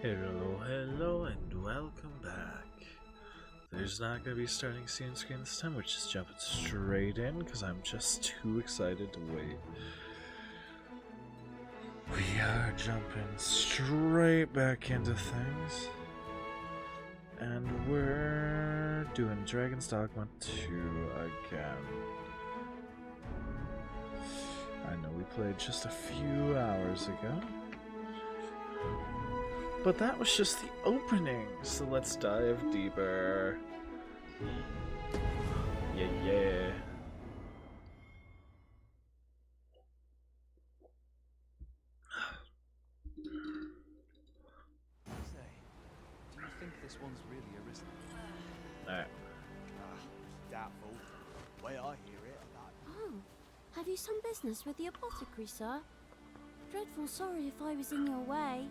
Hello, and welcome back. There's not going to be starting scene screen this time, we're just jumping straight in because I'm just too excited to wait. We are jumping straight back into things. And we're doing Dragon's Dogma 2 again. I know we played just a few hours ago, but that was just the opening, so let's dive deeper. Yeah. Say, do you think this one's really arisen? Alright. Doubtful. Way I hear it, Oh, have you some business with the apothecary, sir? Dreadful sorry if I was in your way.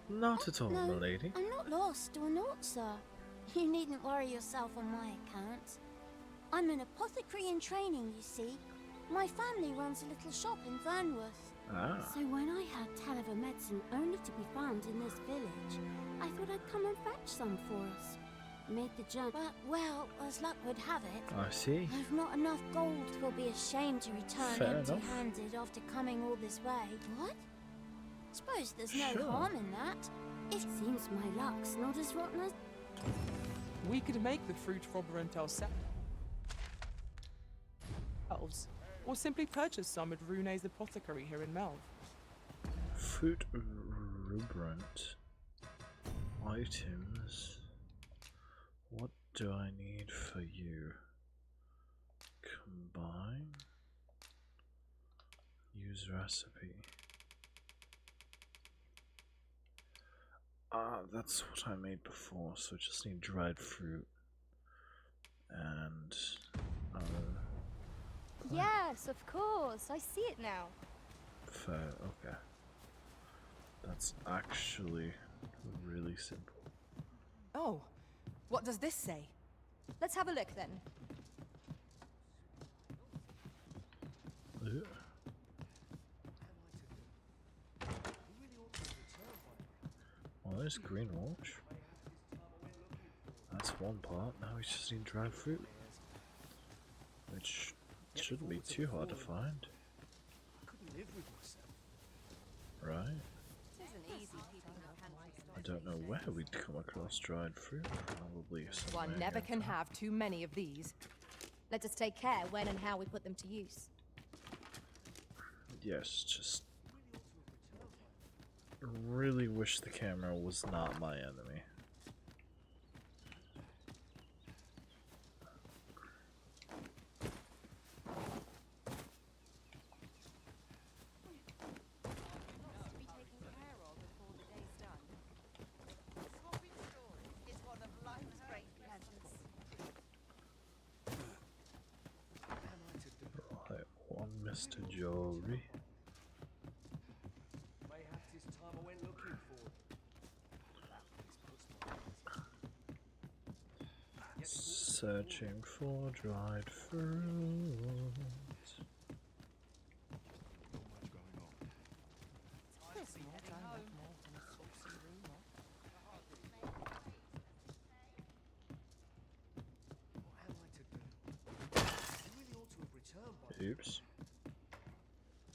Not at all, No, milady. I'm not lost or naught, sir. You needn't worry yourself on my account. I'm an apothecary in training, you see. My family runs a little shop in Vernworth. Ah. So when I heard tell of a medicine only to be found in this village, I thought I'd come and fetch some for us. Made the journey, but, well, as luck would have it, I see. I've not enough gold. Will be ashamed to return Fair enough. empty-handed after coming all this way. What? Suppose there's no Sure. harm in that. It seems my luck's not as rotten as... We could make the fruit Roberant ourselves. Or simply purchase some at Rune's apothecary here in Melv. Fruit rubrant items. What do I need for you? Combine. Use recipe. Ah, that's what I made before, so I just need dried fruit. And Yes, of course. I see it now. fair, okay. That's actually really simple. Oh, what does this say? Let's have a look then. Ugh. Well, there's green watch. That's one part. Now we just need dried fruit, which shouldn't be too hard to find, couldn't live with myself. right? I don't know where we'd come across dried fruit. Probably somewhere. One never here. can have too many of these. Let us take care when and how we put them to use. Yes, just really wish the camera was not my enemy. Right, one Mr. Jewelry. Mayhap this time I went looking for. Searching for dried fruit. What am I to do? I really ought to have returned by now. Oops.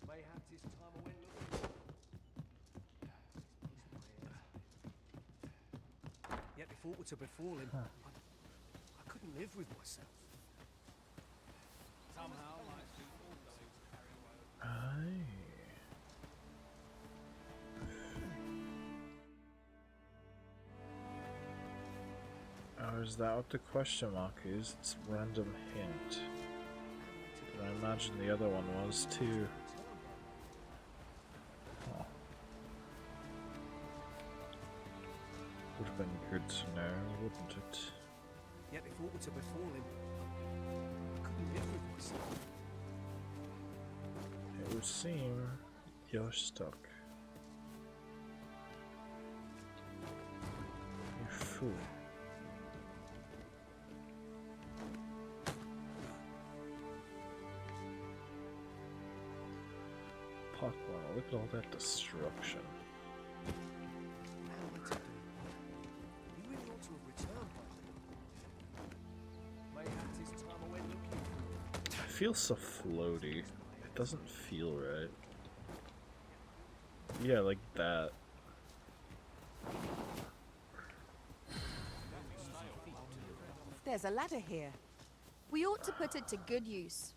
Mayhap this time I went looking for. Yet if aught were to befall him, I couldn't live with myself. Somehow, Aye. Oh, is that what the question mark is? It's random hint. But I imagine the other one was too. Oh. Would have been good to know, wouldn't it? Yet if aught were to befall him, I couldn't live with myself. It would seem you're stuck. You fool. Pockmark, look at all that destruction. What am I to do? feels so floaty. It doesn't feel right. Yeah, like that. There's a ladder here. We ought to put it to good use.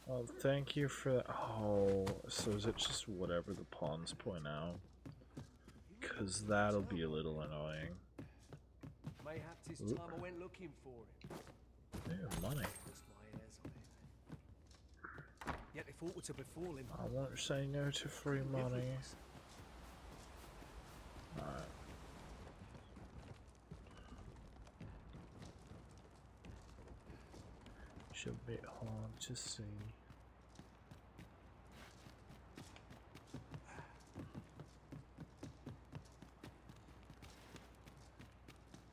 Oh, thank you for that. Oh, so is it just whatever the pawns point out? Because that'll be a little annoying. Mayhaps it's time I went looking for him. Yeah, money. Lost my heirs on it. Yet if aught were to befall him, I won't say no to free money. Alright. Should be hard to see.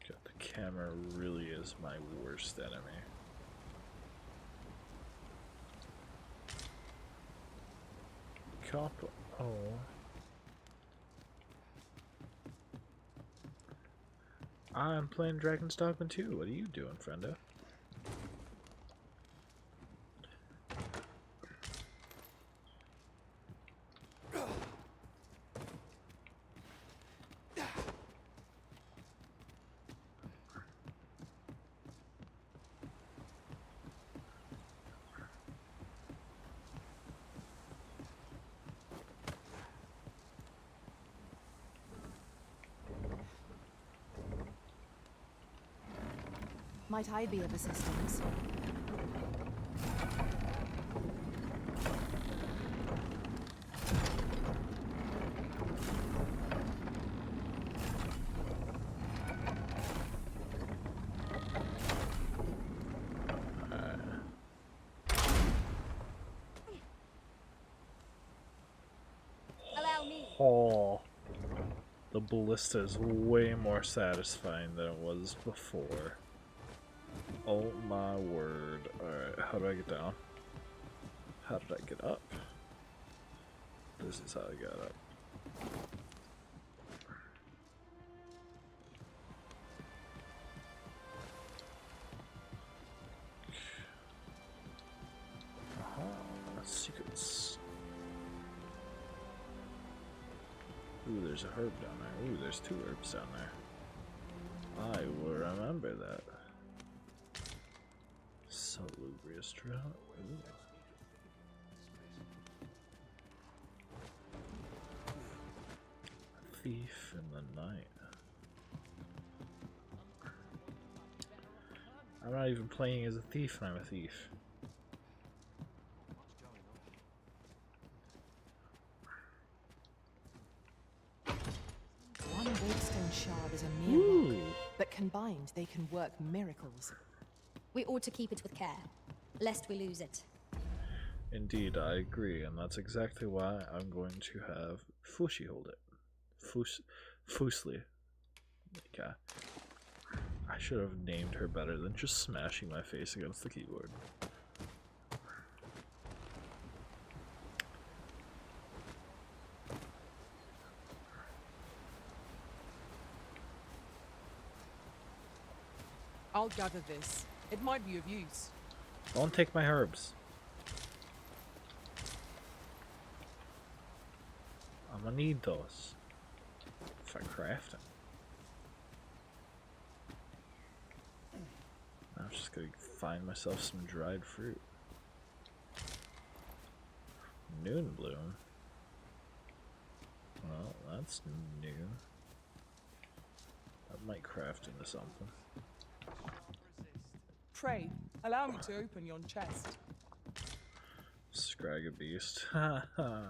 God, the camera really is my worst enemy. Cop. Oh. I'm playing Dragon's Dogma 2. What are you doing, friendo? Might I be of assistance? Allow me. Oh, the ballista is way more satisfying than it was before. Oh my word. Alright, how do I get down? How did I get up? This is how I got up. Aha, secrets. Ooh, there's a herb down there. Ooh, there's 2 herbs down there. I will remember that. Salubrious drought. Ooh. Thief in the night. I'm not even playing as a thief and I'm a thief. One Wavestone shard is a mere rock, but combined they can work miracles. We ought to keep it with care, lest we lose it. Indeed, I agree, and that's exactly why I'm going to have Fushi hold it. Fusli. Okay. I should have named her better than just smashing my face against the keyboard. I'll gather this. It might be of use. Don't take my herbs. I'm gonna need those if I craft them. I'm just gonna find myself some dried fruit. Noon bloom. Well, that's new. That might craft into something. Pray, allow me to open yon chest. Scrag a beast. Ha ha.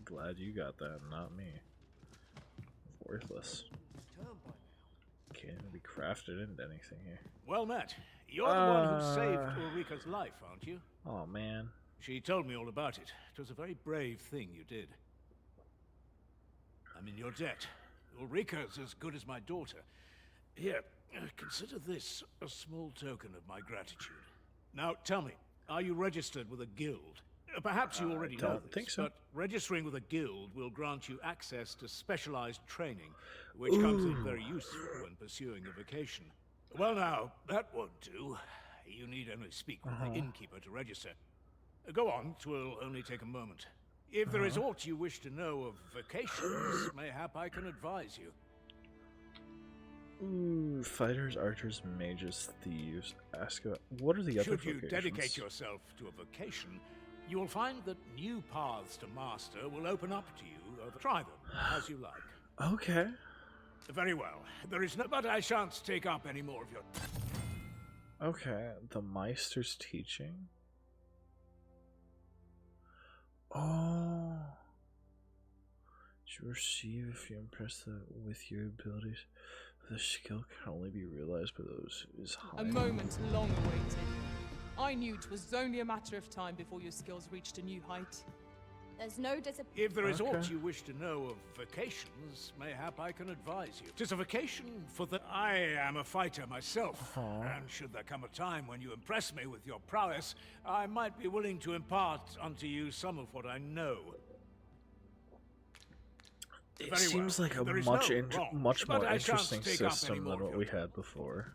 Glad you got that, not me. Worthless. Can't even be crafted into anything here. Well met. You're the one who saved Ulrika's life, aren't you? Oh man. She told me all about it. It was a very brave thing you did. I'm in your debt. Ulrika's as good as my daughter. Here, consider this a small token of my gratitude. Now, tell me, are you registered with a guild? Perhaps you already know don't this, think so. but registering with a guild will grant you access to specialized training, which comes in very useful when pursuing a vocation. Well now, that won't do. you need only speak with the innkeeper to register. Go on, 'twill only take a moment. If there is aught you wish to know of vocations, mayhap I can advise you. Ooh, fighters, archers, mages, thieves. Ask about what are the other Should you vocations? dedicate yourself to a vocation, you will find that new paths to master will open up to you. Try them, as you like. Okay. Very well. There is no... But I shan't take up any more of your... Okay, the Meister's teaching. Oh. You receive if you impress with your abilities. The skill can only be realized by those who is high. A moment long awaited. I knew 'twas only a matter of time before your skills reached a new height. There's no discipline. If there is aught Okay. you wish to know of vocations, mayhap I can advise you. 'Tis a vocation for the... I am a fighter myself, and should there come a time when you impress me with your prowess, I might be willing to impart unto you some of what I know. It Very seems well. like a There is much no wrong, much but more I shan't interesting take up any system more than of what your we had before.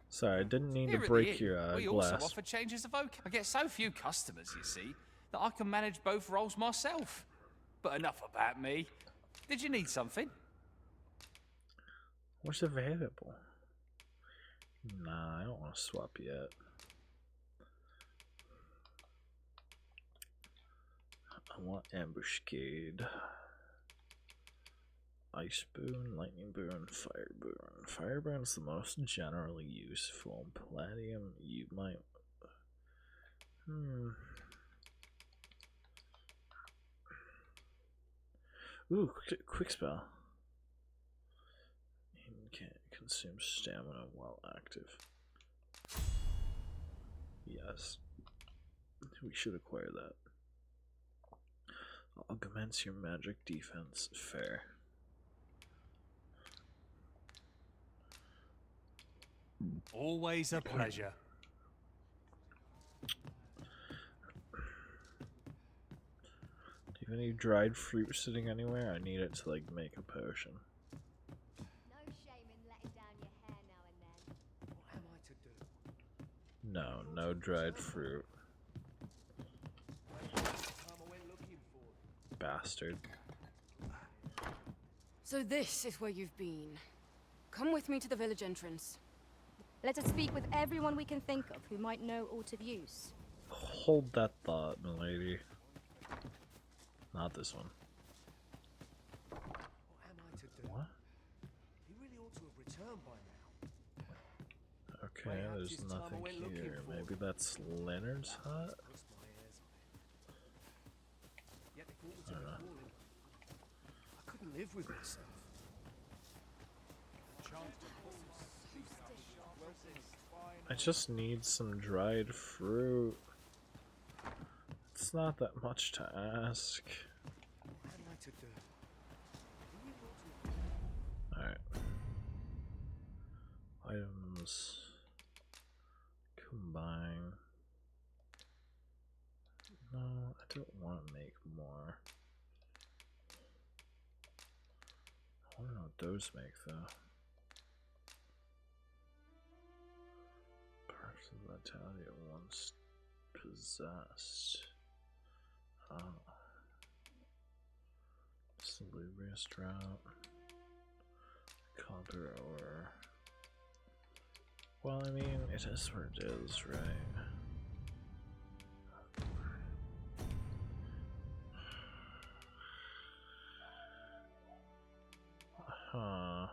Sorry, I didn't mean to Here at break the your inn, we also glass. offer changes of voc. I get so few customers, you see, that I can manage both roles myself. But enough about me. Did you need something? What's available? Nah, I don't want to swap yet. I want ambuscade. Ice boon, lightning boon, fire boon. Fire boon's the most generally useful. Palladium, you might. Ooh, quick spell. Can consume stamina while active. Yes. We should acquire that. Augments your magic defense. Fair. Always a pleasure. Do you have any dried fruit sitting anywhere? I need it to like make a potion. No shame in letting down your hair now and then. What am I to do? No, no dried fruit. Time I went looking for. Bastard. So this is where you've been. Come with me to the village entrance. Let us speak with everyone we can think of who might know aught of use. Hold that thought, milady. Not this one. What am I to do? What? He really ought to have returned by now. Okay, Perhaps there's it's time I nothing went looking here. for Maybe it. that's Leonard's hut? Crossed my ears on it. Yet they thought it to befall him. I couldn't live with myself. I just need some dried fruit. It's not that much to ask. What am I to do? He really ought to have Alright. Items. Combine. No, I don't want to make more. I wonder what those make though. Parts of vitality at once possessed. Oh. Salubrious drought. Copper ore. Well, I mean, it is where it is, right? Huh.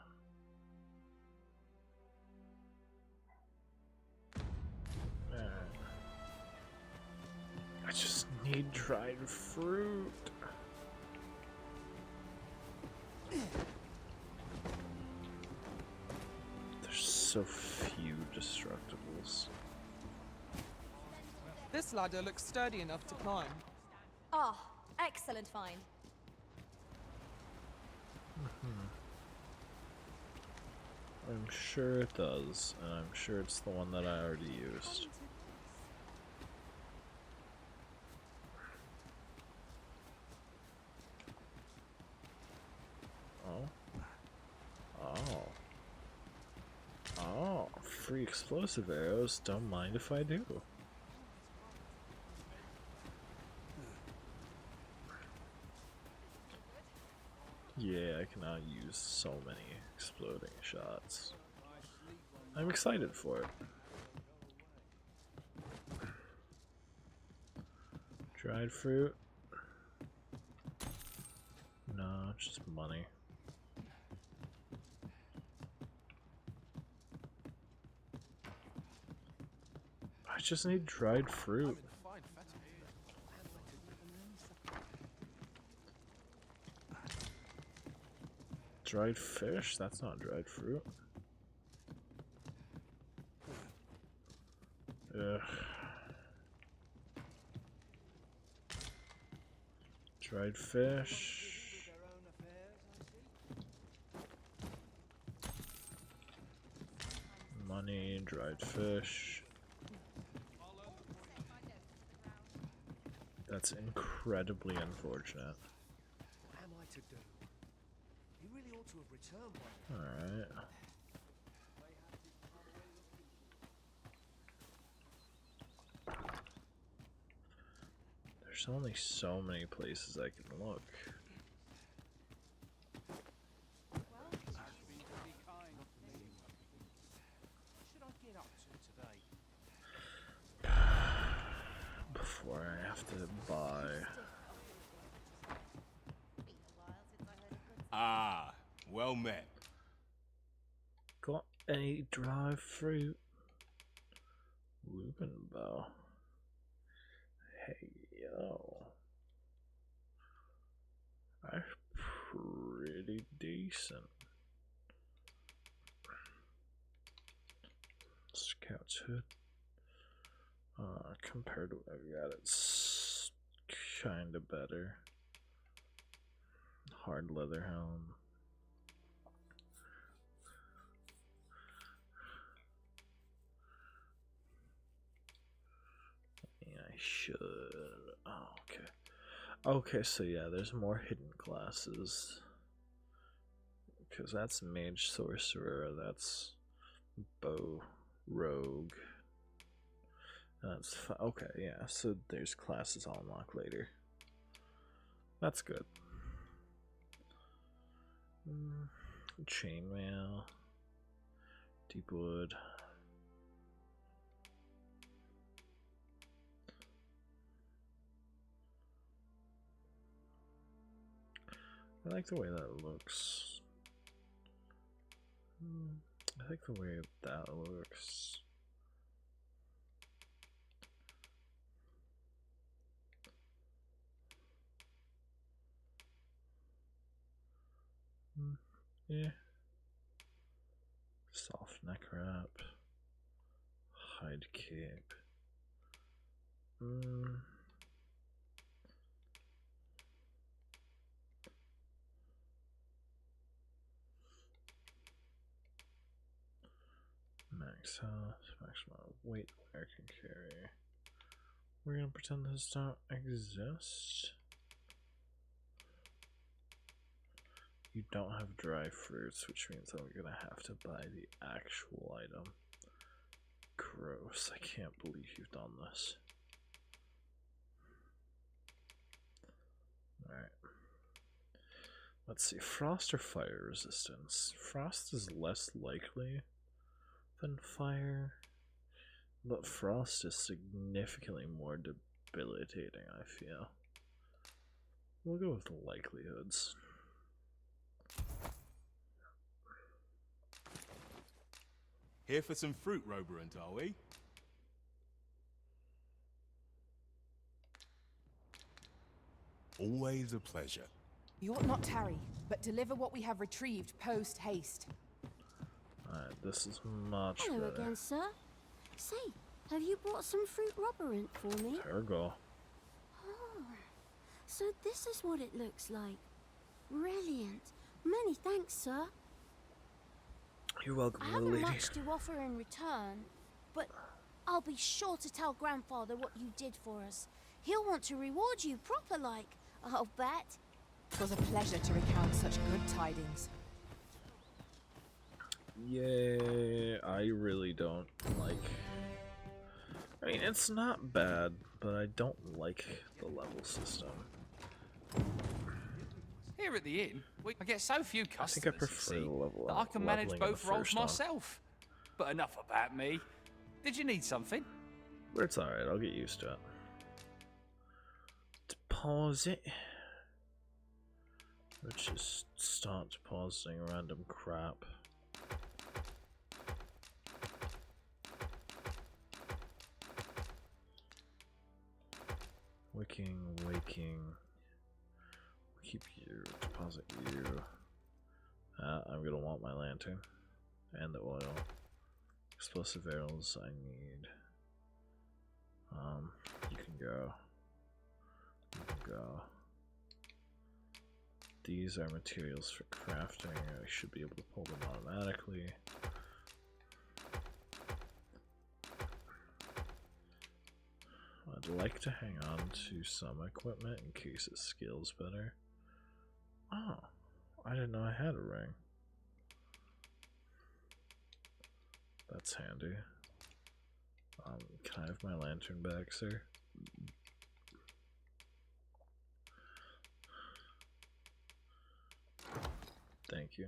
I just need dried fruit. There's so few destructibles. This ladder looks sturdy enough to climb. Ah, excellent find. I'm sure it does, and I'm sure it's the one that I already used. Oh. Oh. free explosive arrows. Don't mind if I do. Yeah, I can now use so many exploding shots. I'm excited for it. Dried fruit? No, just money. I just need dried fruit. Dried fish? That's not dried fruit. Ugh. Dried fish. Money, dried fish. That's incredibly unfortunate. What am I to do? He really ought to have returned one. Alright. There's only so many places I can look. Before I have to buy. Ah, well met. Got any dry fruit? Lupin bow. Hey yo. That's pretty decent. Scout's hood. Compared to what I've got, it's kinda better. Hard leather helm. Yeah, I should. Oh, okay. Okay, so yeah, there's more hidden classes. Because that's mage sorcerer, that's bow rogue. That's okay, yeah, so there's classes I'll unlock later. That's good. Chainmail. Deep wood. I like the way that looks. I like the way that looks. Yeah. Soft neck wrap. Hide cape. Max health, maximum weight I can carry. We're gonna pretend this don't exist. You don't have dry fruits, which means I'm gonna have to buy the actual item. Gross, I can't believe you've done this. Alright. Let's see, frost or fire resistance. Frost is less likely than fire, but frost is significantly more debilitating, I feel. We'll go with the likelihoods. Here for some fruit, Roberant, are we? Always a pleasure. You ought not tarry, but deliver what we have retrieved post haste. Alright, this is much Hello better. again, sir. Say, have you brought some fruit Roberant for me? Ergo. Oh, so this is what it looks like. Brilliant. Many thanks, sir. You're welcome, I little haven't lady. much to offer in return, but I'll be sure to tell Grandfather what you did for us. He'll want to reward you proper like, I'll bet. 'Twas a pleasure to recount such good tidings. Yay, I really don't like... I mean, it's not bad, but I don't like the level system. Here at the inn, I get so few customers, I think I prefer the level that I can manage leveling in both the roles first one. myself. But enough about me. Did you need something? But it's alright, I'll get used to it. Deposit. Let's just start depositing random crap. Waking. Keep you, deposit you. I'm gonna want my lantern. And the oil. Explosive arrows I need. You can go. You can go. These are materials for crafting. I should be able to pull them automatically. I'd like to hang on to some equipment in case it scales better. Oh, I didn't know I had a ring. That's handy. Can I have my lantern back, sir? Thank you.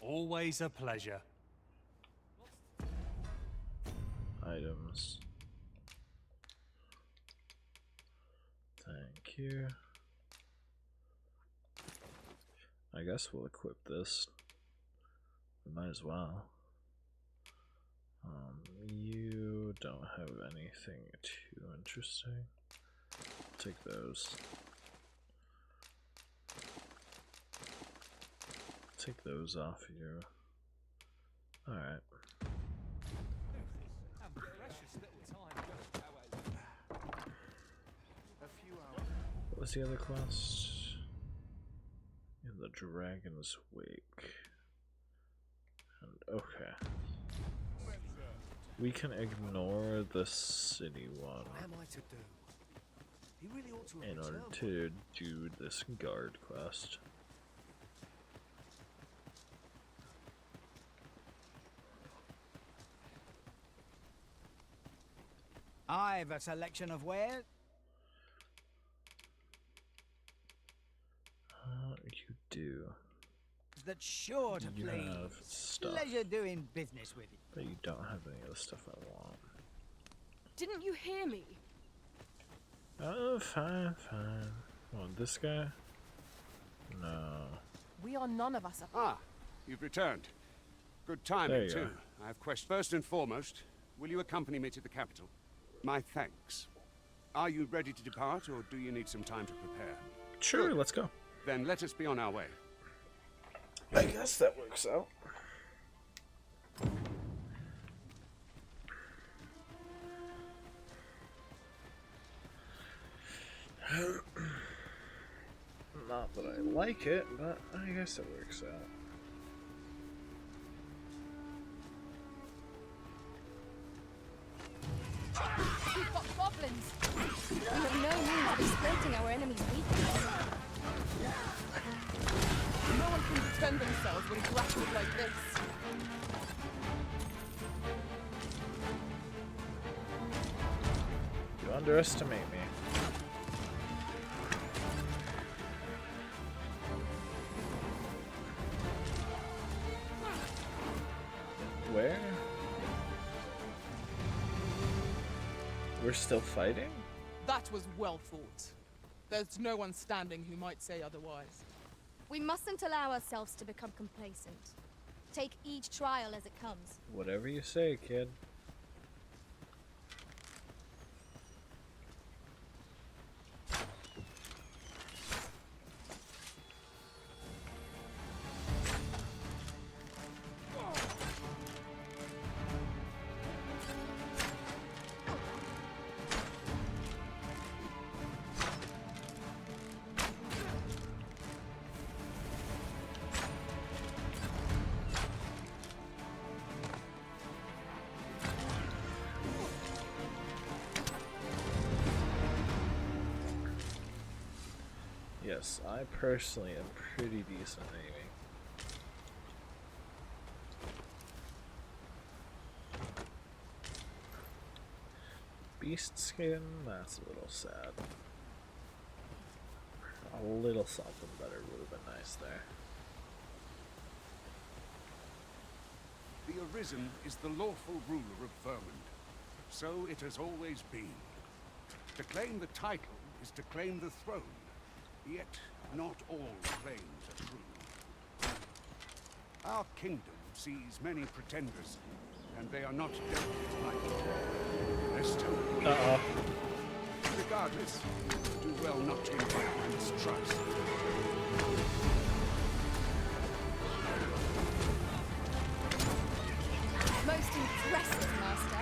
Always a pleasure. Items. Thank you. I guess we'll equip this. We might as well. You don't have anything too interesting. Take those. Take those off you. Alright. What was the other quest? In the Dragon's Wake. And okay. We can ignore the city one What am I to do? He really ought to have in order returned. to do this guard quest. I've a selection of wares. You do. That's sure to You please. have stuff, Pleasure doing business with you. but you don't have any of the stuff I want. Didn't you hear me? Oh, fine. Want this guy? No. We are none of us. Ah, you've returned. Good There timing, you too. are. I have questions. First and foremost, will you accompany me to the capital? My thanks. Are you ready to depart, or do you need some time to prepare? Sure, Good. let's go. Then let us be on our way. I guess that works out. Not that I like it, but I guess it works out. We've got goblins. We have no means of exploiting our enemy's weakness. No one can defend themselves when grappled like this. You underestimate me. Where? We're still fighting? That was well fought. There's no one standing who might say otherwise. We mustn't allow ourselves to become complacent. Take each trial as it comes. Whatever you say, kid. Yes, I personally am pretty decent at aiming. Beast skin, that's a little sad. A little something better would have been nice there. The Arisen is the lawful ruler of Vermund. So it has always been. To claim the title is to claim the throne. Yet, not all claims are true. Our kingdom sees many pretenders, and they are not dealt with lightly. They're still weak. Regardless, do well not to invite mistrust. Most impressive, Master.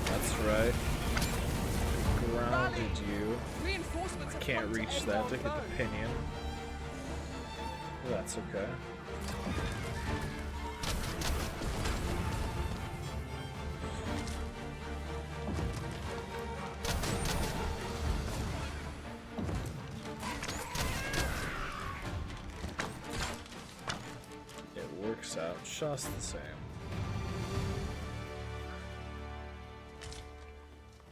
That's right. Grounded you. Reinforcements I have can't come to reach aid that our to hit the foe. pinion. That's okay. It works out just the same.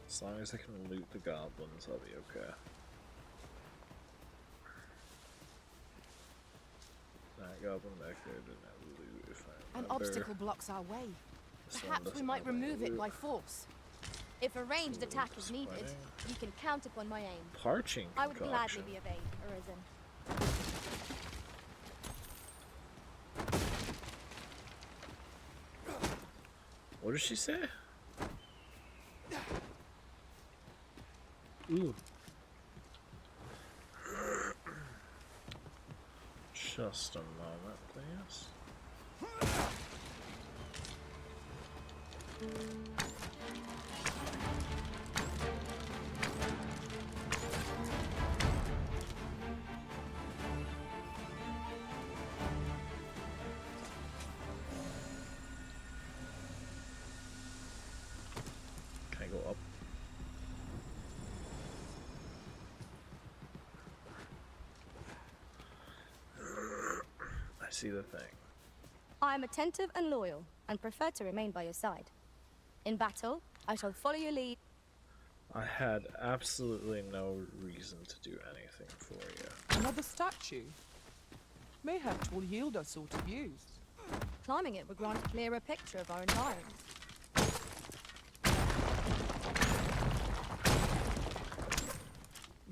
As long as I can loot the goblins, I'll be okay. That goblin back there didn't have loot, if I An remember. obstacle blocks our way. This one Perhaps we doesn't might have any remove it loot. by force. If a ranged attack is needed, disappointing. you can count upon my aim. Parching I would concoction. gladly be of aid, Arisen. What did she say? Ooh. Just a moment, please. Can I go up? I see the thing. I am attentive and loyal, and prefer to remain by your side. In battle, I shall follow your lead. I had absolutely no reason to do anything for you. Another statue. Mayhap 'twill yield us all to views. Climbing it would grant a clearer picture of our environment.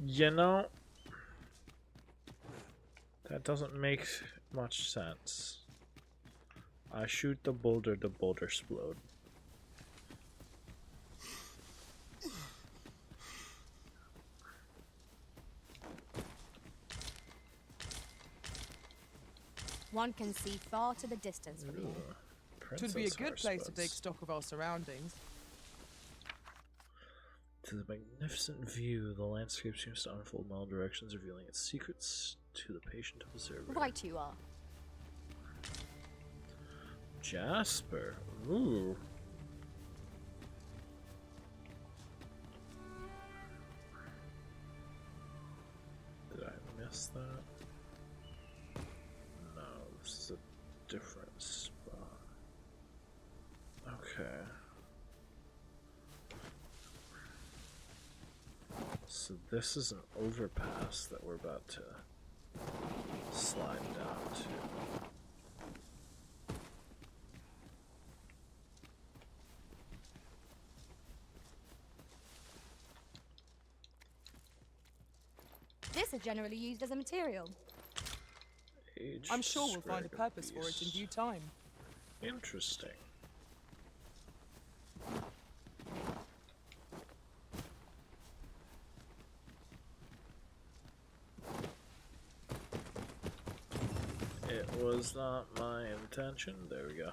You know, that doesn't make much sense. I shoot the boulder explode. One can see far to the distance from here. Twould be a good place to take stock of our surroundings. To the magnificent view, the landscape seems to unfold in all directions, revealing its secrets to the patient observer. Right you are. Jasper. Ooh. Did I miss that? No, this is a different spot. Okay. So this is an overpass that we're about to slide down to. This is generally used as a material. I'm sure we'll find a purpose for it in due time. Interesting. It was not my intention. There we go.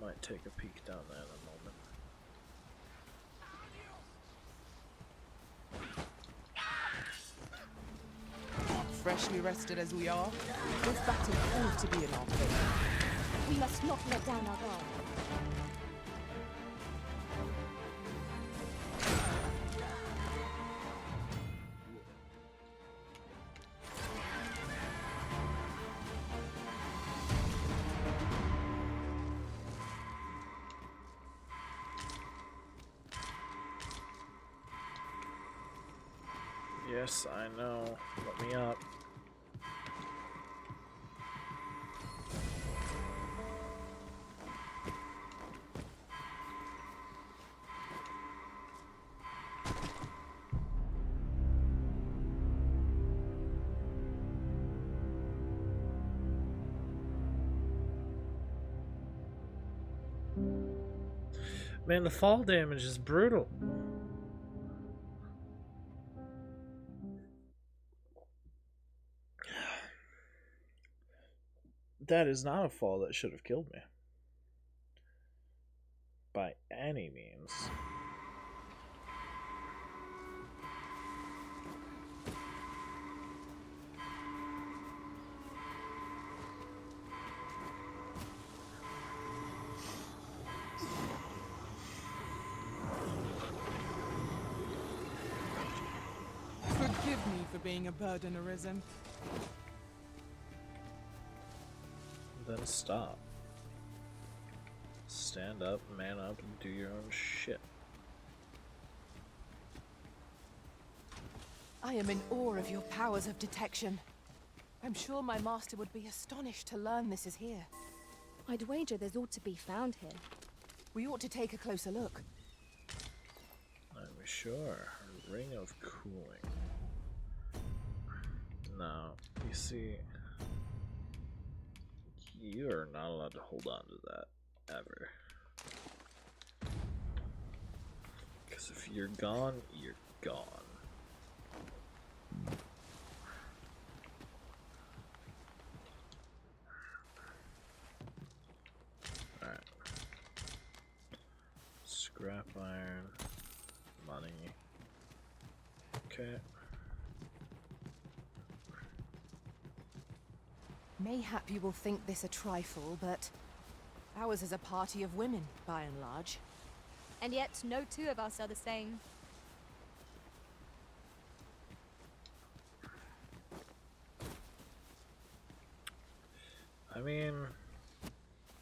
Might take a peek down there in a moment. Fresh brutally rested as we are, this battle ought to be in our favor. We must not let down our guard. Yes, I know. Let me up. Man, the fall damage is brutal. That is not a fall that should have killed me. By any means. Forgive me for being a burden, Arisen. Then stop. Stand up, man up, and do your own shit. I am in awe of your powers of detection. I'm sure my master would be astonished to learn this is here. I'd wager there's ought to be found here. We ought to take a closer look. I'm sure. A ring of cooling. Now, you see, you are not allowed to hold on to that, ever. Because if you're gone, you're gone. Alright. Scrap iron. Money. Okay. Mayhap you will think this a trifle, but ours is a party of women, by and large. And yet, no two of us are the same. I mean,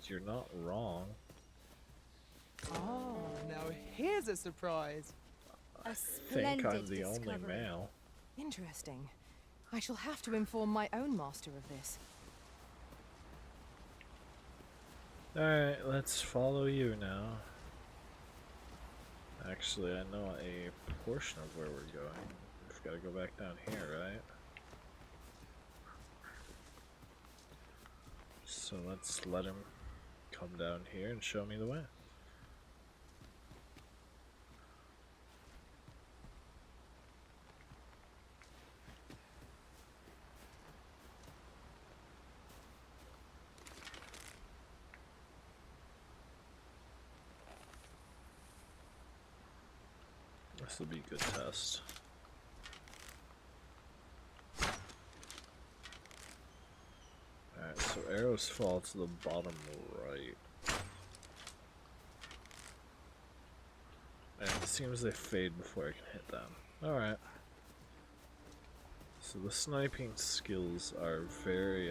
you're not wrong. Oh, now here's a surprise. A I think I'm splendid the only discovery. male. Interesting. I shall have to inform my own master of this. Alright, let's follow you now. Actually, I know a portion of where we're going. We've got to go back down here, right? So let's let him come down here and show me the way. This will be a good test. Alright, so arrows fall to the bottom right. And it seems they fade before I can hit them. Alright. So the sniping skills are very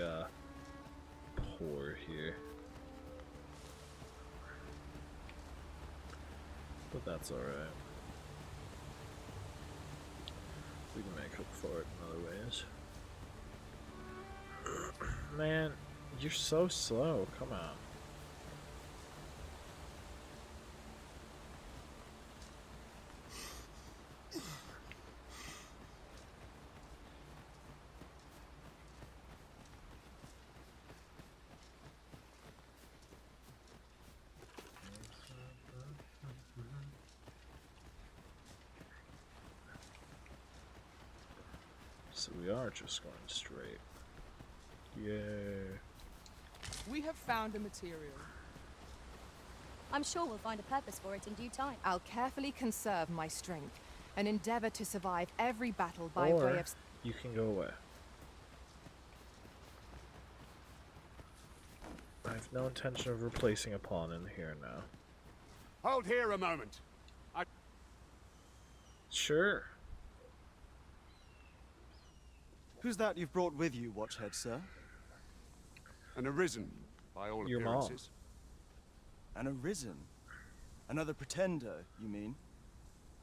poor here. But that's alright. We can make up for it in other ways. Man, you're so slow. Come on. So we are just going straight. Yay. We have found a material. I'm sure we'll find a purpose for it in due time. I'll carefully conserve my strength and endeavor to survive every battle by Or way of... you can go away. have no intention of replacing a pawn in here now. Hold here a moment. Sure. Who's that you've brought with you, Watchhead, sir? An Arisen, by all Your mom. appearances. An Arisen? Another pretender, you mean?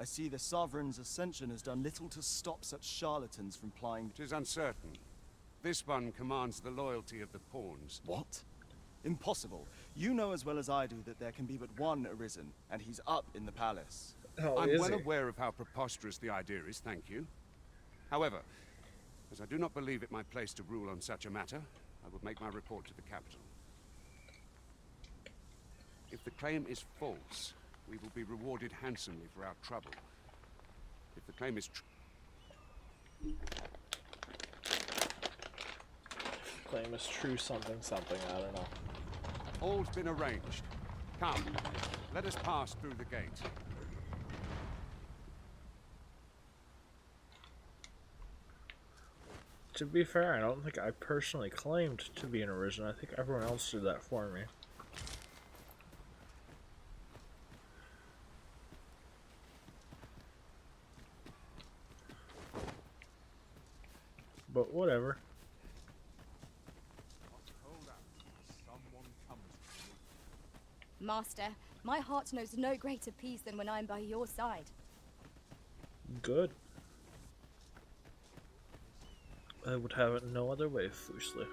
I see the Sovereign's ascension has done little to stop such charlatans from plying... It is uncertain. This one commands the loyalty of the pawns. What? Impossible. You know as well as I do that there can be but one Arisen, and he's up in the palace. Oh, I'm is well he? aware of how preposterous the idea is, thank you. However, as I do not believe it my place to rule on such a matter, I will make my report to the capital. If the claim is false, we will be rewarded handsomely for our trouble. If the claim is true... Claim is true something something, I don't know. All's been arranged. Come, let us pass through the gate. To be fair, I don't think I personally claimed to be an Arisen. I think everyone else did that for me. But whatever. Master, my heart knows no greater peace than when I'm by your side. Good. I would have it no other way, Fusely.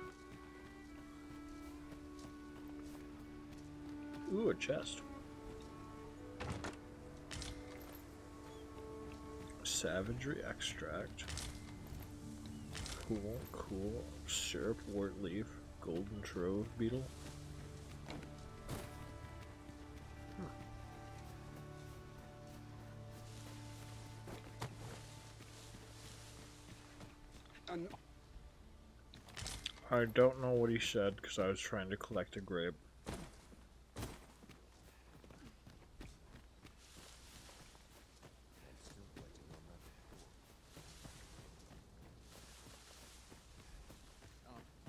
Ooh, a chest. Savagery extract. Cool, cool. Syrup, wort leaf, golden trove beetle. I don't know what he said because I was trying to collect a grape.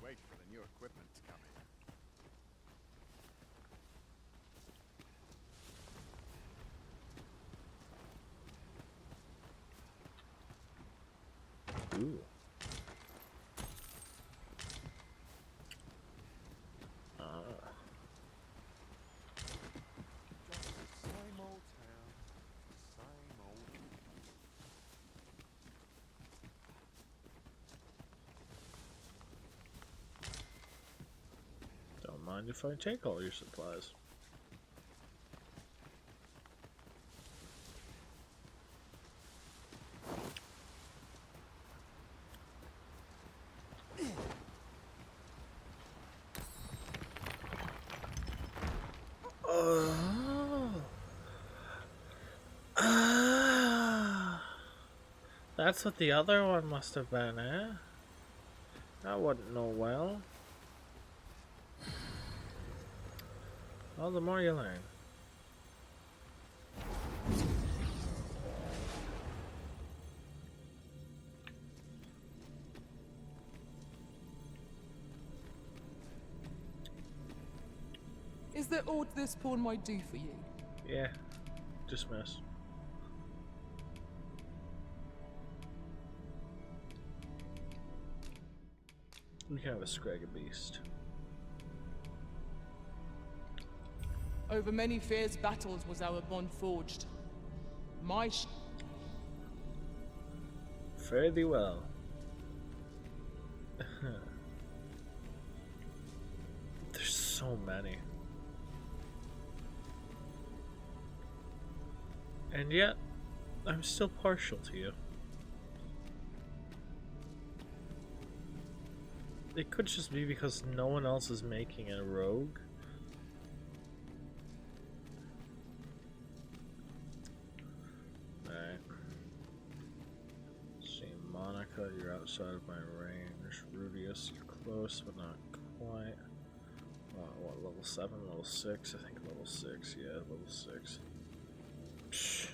Wait for the new equipment to come in. Ooh. Same old town, same old... Don't mind if I take all your supplies. That's what the other one must have been, eh? That wouldn't know well. Well, the more you learn. Is there aught this pawn might do for you? Yeah. Dismiss. We can have a scraggy beast. Over many fierce battles was our bond forged. Fare thee well. There's so many. And yet, I'm still partial to you. It could just be because no one else is making a rogue. Alright. See, Monica, you're outside of my range. Rudius, you're close, but not quite. What, level 7? Level 6? I think level 6, yeah, level 6. Psh.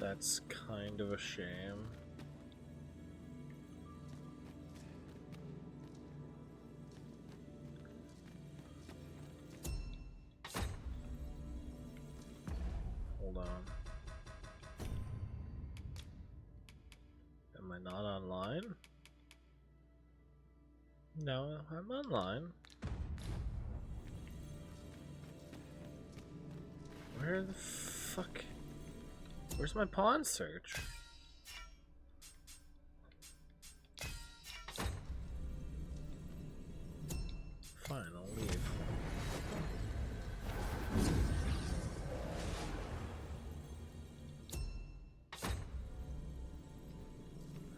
That's kind of a shame. Hold on. Am I not online? No, I'm online. Where the fuck? Where's my pawn search? Fine, I'll leave.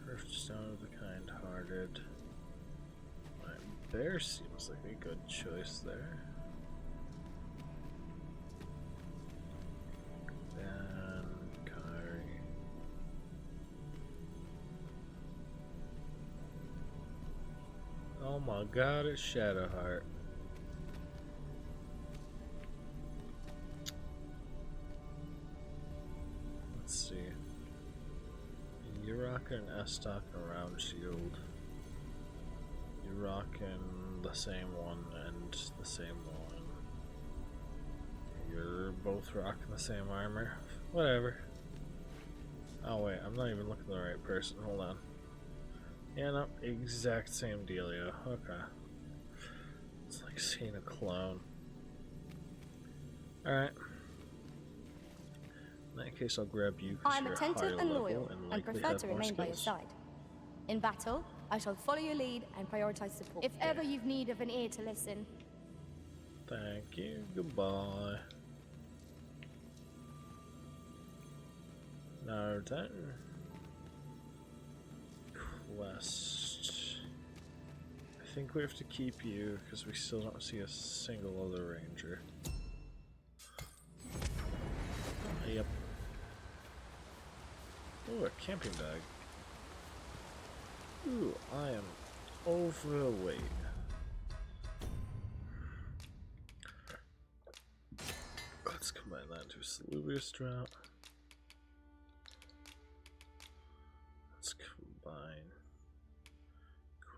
Hearthstone of the Kind-Hearted. Bear seems like a good choice there. And Kyrie. Oh my god, it's Shadowheart. Let's see. You're rocking an S-Stock and a round shield. You're rocking the same one and the same one. You're both rocking the same armor. Whatever. Oh wait, I'm not even looking at the right person. Hold on. Yeah, no, exact same dealio. Okay. It's like seeing a clone. Alright. In that case, I'll grab you because I'm you're attentive higher and level loyal, and and likely prefer have to more remain by your skills. side. In battle, I shall follow your lead and prioritize support. If ever you've need of an ear to listen. Thank you. Goodbye. Now then. Quest. I think we have to keep you because we still don't see a single other ranger. Yep. Ooh, a camping bag. Ooh, I am overweight. Let's combine that into a Salubrious Drought. Let's combine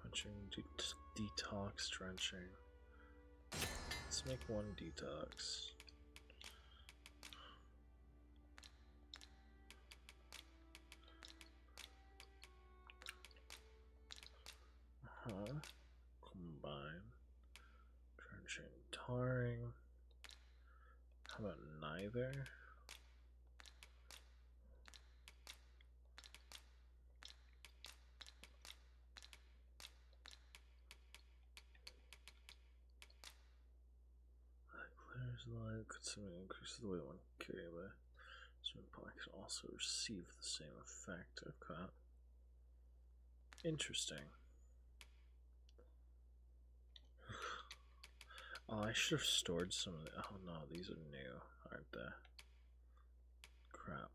Quenching, Detox, Drenching. Let's make one Detox. Combine. Drenching, Tarring. How about neither? Clears the light, consuming increases the weight one carried away. Swim pot can also receive the same effect. Okay. Interesting. Oh, I should have stored some of the. Oh no, these are new, aren't they? Crap.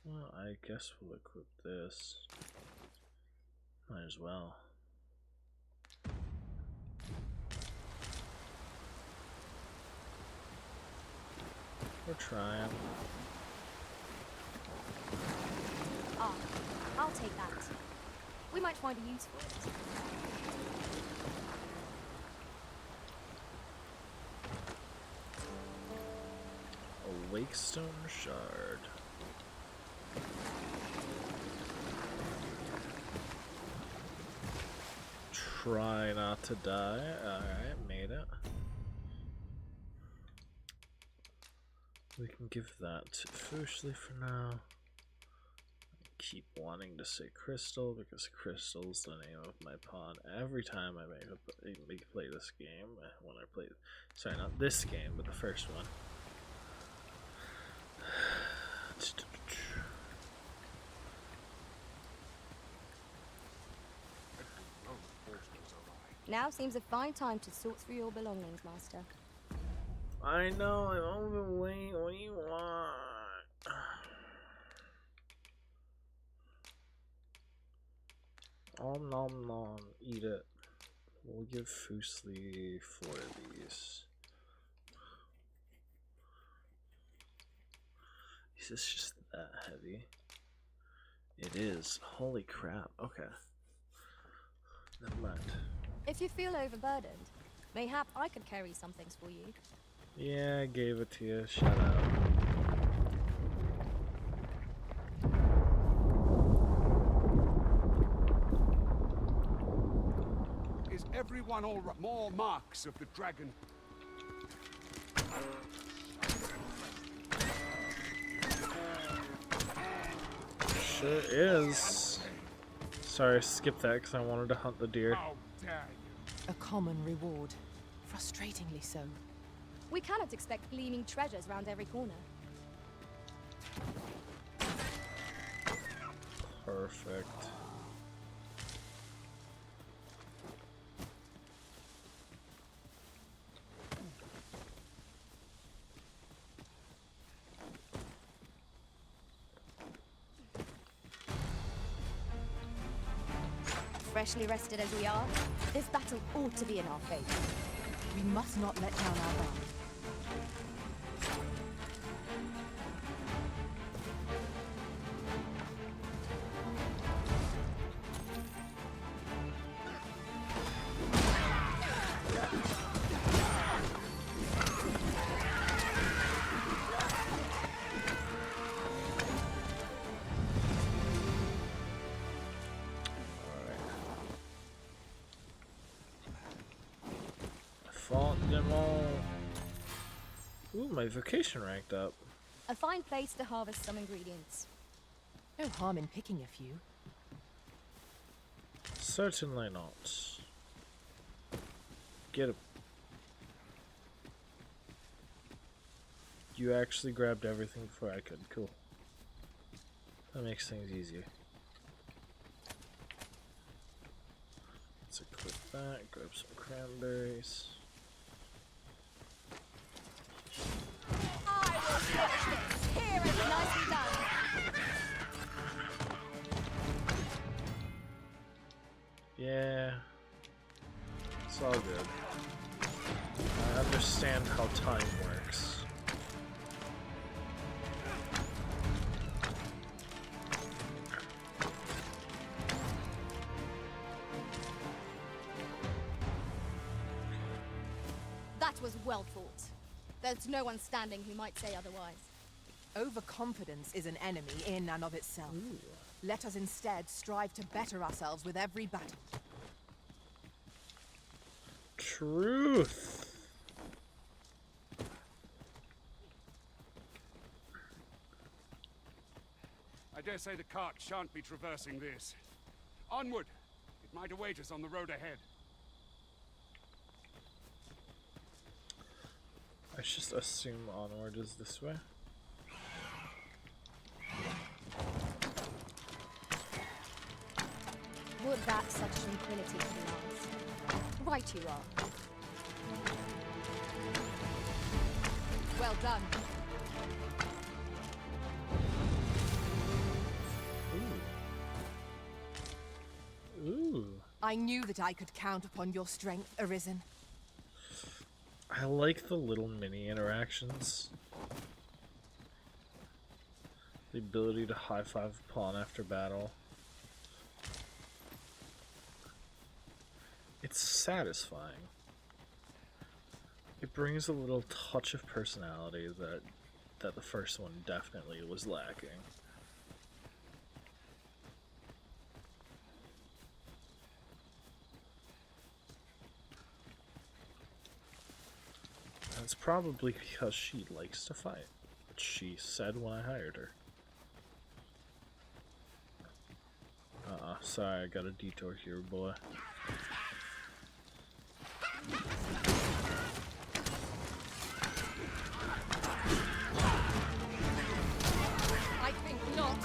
Well, I guess we'll equip this. Might as well. We're trying. Ah, I'll take that. We might find a use for it. A Wakestone Shard. Try not to die. Alright, made it. We can give that to Fushly for now. I keep wanting to say Crystal because Crystal's the name of my pawn every time I play this game. When I play, sorry, not this game, but the first one. Now seems a fine time to sort through your belongings, Master. I know, I'm overweight. What do you want? Om nom nom. Eat it. We'll give Fusli 4 of these. Is this just that heavy? It is. Holy crap. Okay. Never mind. If you feel overburdened, mayhap I could carry some things for you. Yeah, I gave it to you. Shut up. Is everyone all right? More marks of the dragon. Sure is. Sorry, skip that because I wanted to hunt the deer. How dare you? A common reward. Frustratingly so. We cannot expect gleaming treasures round every corner. Perfect. Freshly rested as we are, this battle ought to be in our favor. We must not let down our guard. Fought them all. Ooh, my vocation ranked up. A fine place to harvest some ingredients. No harm in picking a few. Certainly not. Get him. You actually grabbed everything before I could. Cool. That makes things easier. Let's equip that. Grab some cranberries. I will finish this. Here is nicely done. Yeah. It's all good. I understand how time works. That was well fought. There's no one standing who might say otherwise. Overconfidence is an enemy in and of itself. Ooh. Let us instead strive to better ourselves with every battle. Truth. I dare say the cart shan't be traversing this. Onward! It might await us on the road ahead. I just assume onward is this way. Would that such tranquility could last? Right you are. Well done. Ooh. Ooh. I knew that I could count upon your strength, Arisen. I like the little mini interactions. The ability to high-five a pawn after battle. It's satisfying. It brings a little touch of personality that the first one definitely was lacking. That's probably because she likes to fight, which she said when I hired her. Sorry, I got a detour here, boy. I think not.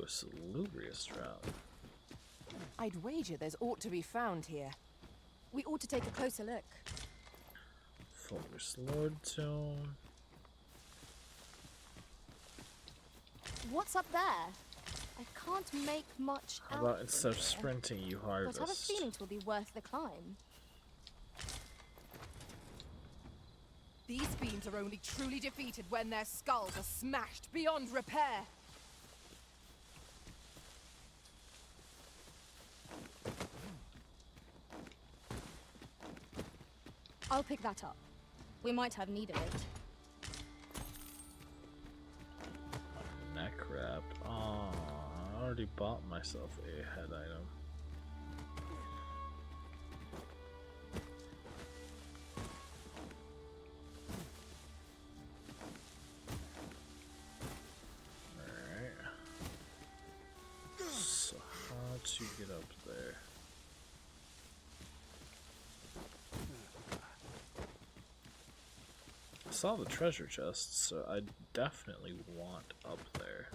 a salubrious drought. I'd wager there's ought to be found here. We ought to take a closer look. Fulgus Lord Tomb. What's up there? I can't make much out. How about instead of from here, sprinting, you but harvest? I have a feeling it will be worth the climb. These fiends are only truly defeated when their skulls are smashed beyond repair. I'll pick that up. We might have need of it. Neck wrapped. Aw, I already bought myself a head item. Alright. So how to get up there? I saw the treasure chest, so I definitely want up there.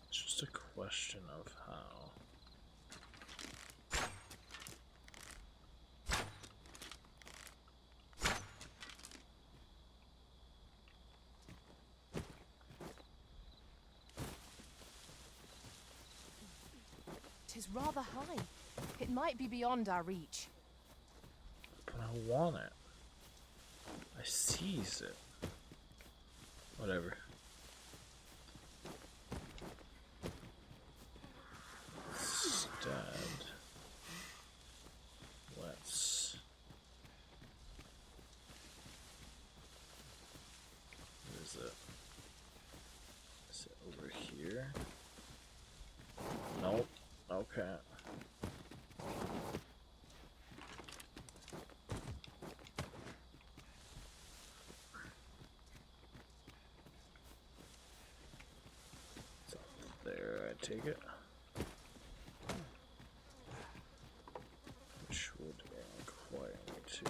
It's just a question of how. Tis rather high. It might be beyond our reach. But I want it. I seize it. Whatever. Instead, let's... What is it? Is it over here? Nope. Okay. It's up there, I take it. Which would require me to...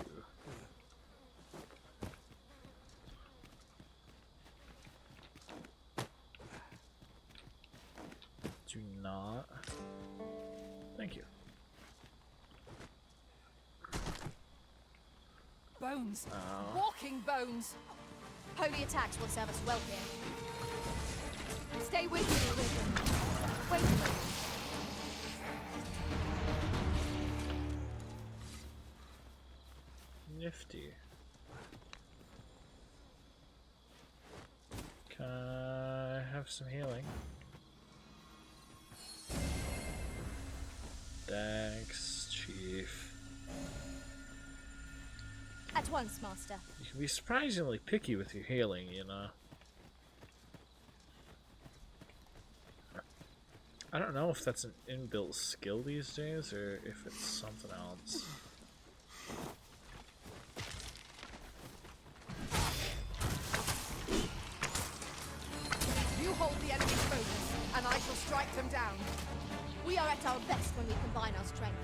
Do not... Thank you. Bones! Walking bones! Holy attacks will serve us well here. Stay with me, Rhythm. Wait a moment. Nifty. Can I have some healing? Thanks, Chief. At once, Master. You can be surprisingly picky with your healing, you know. I don't know if that's an inbuilt skill these days or if it's something else. You hold the enemy's focus, and I shall strike them down. We are at our best when we combine our strength.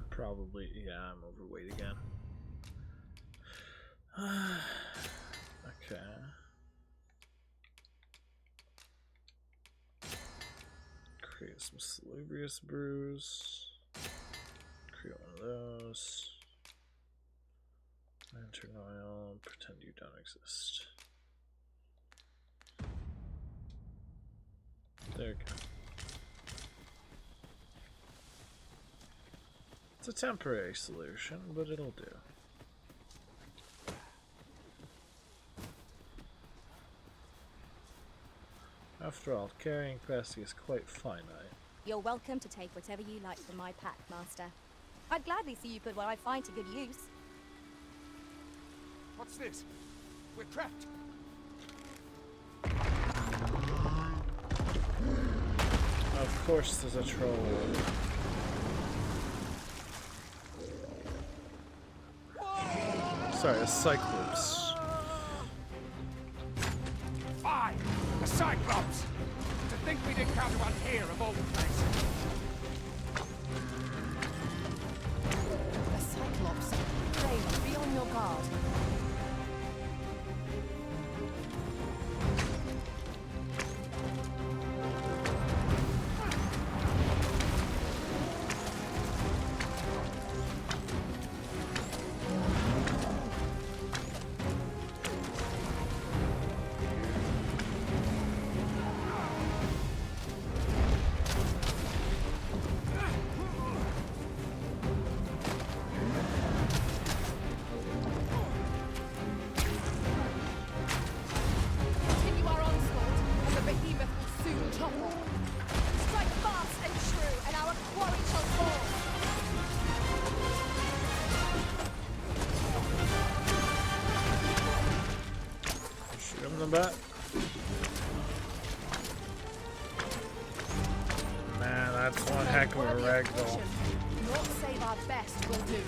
Probably, yeah, I'm overweight again. Okay. Create some salubrious brews. Create one of those. Lantern oil. Pretend you don't exist. There you go. It's a temporary solution, but it'll do. After all, carrying capacity is quite finite. You're welcome to take whatever you like from my pack, Master. I'd gladly see you put what I find to good use. What's this? We're trapped. Of course there's a troll. Sorry, a Cyclops. Fine! The Cyclops! To think we'd encounter one here of all places! A Cyclops. Brave, be on your guard. Continue our onslaught, and the behemoth will soon topple. Strike fast and true, and our quarry shall fall. Shoot him in the back. Man, that's one heck of a ragdoll. Not save our best will do.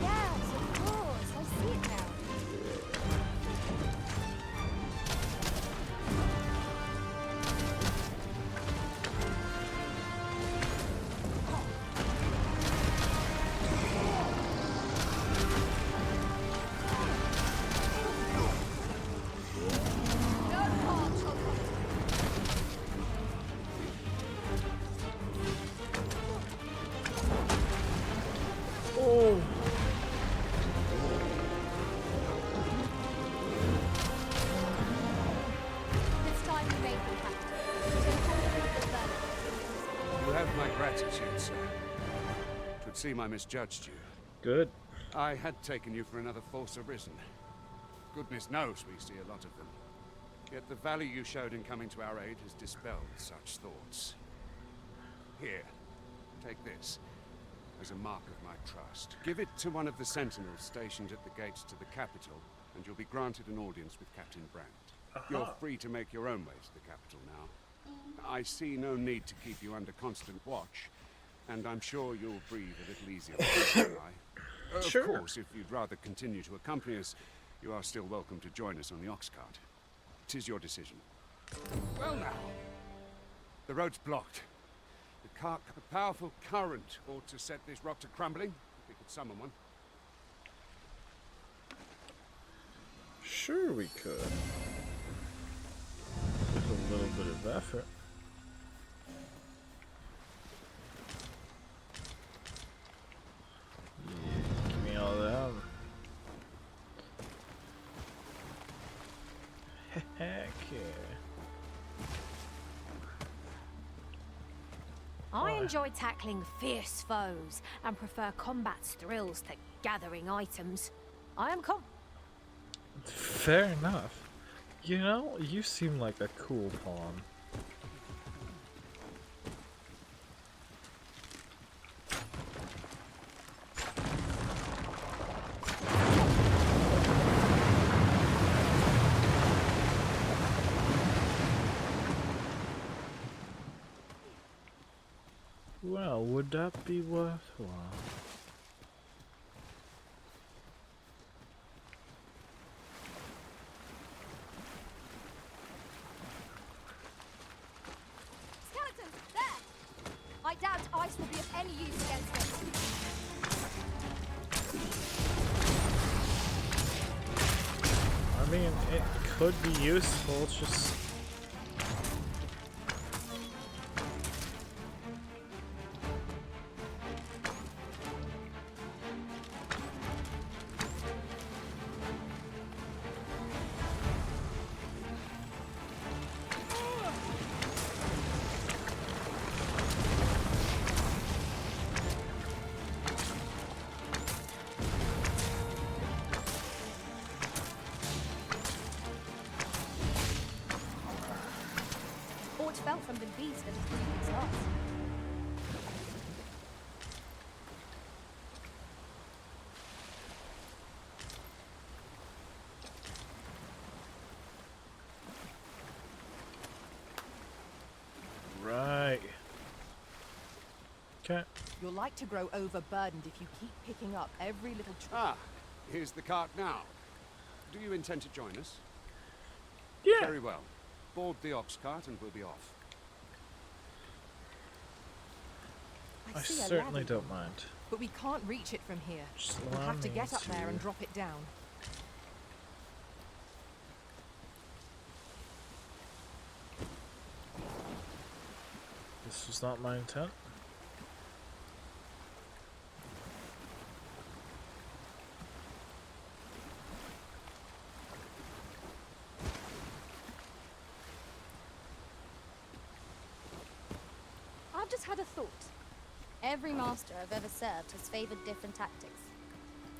Yes, of course. I see it now. No harm shall come. Oh. This time we made the captain. You have my gratitude, sir. Twould seem I misjudged you. Good. I had taken you for another false arisen. Goodness knows we see a lot of them. Yet the value you showed in coming to our aid has dispelled such thoughts. Here, take this as a mark of my trust. Give it to one of the sentinels stationed at the gates to the capital, and you'll be granted an audience with Captain Brandt. You're free to make your own way to the capital now. I see no need to keep you under constant watch, and I'm sure you'll breathe a little easier with your eye. Sure. Of course, if you'd rather continue to accompany us, you are still welcome to join us on the ox cart. 'Tis your decision. Well now, the road's blocked. A powerful current ought to set this rock to crumbling, if we could summon one. Sure we could. With a little bit of effort. Yeah, give me all that. Heck yeah. I enjoy tackling fierce foes and prefer combat's thrills to gathering items. I am Fair enough. You know, you seem like a cool pawn. Well, would that be worthwhile? Skeleton, there! I doubt ice will be of any use against it. I mean, it could be useful, it's just... Or it fell from the beast that is breathing its last. Right. Okay. You're like to grow overburdened if you keep picking up every little Ah, Here's the cart now. Do you intend to join us? Yeah. Very well. Board the ox cart and we'll be off. I see a certainly ladder, don't mind. but we can't reach it from here. Just We'll allow have to me get up there to- and drop it down. This was not my intent. I've just had a thought. Every master I've ever served has favored different tactics.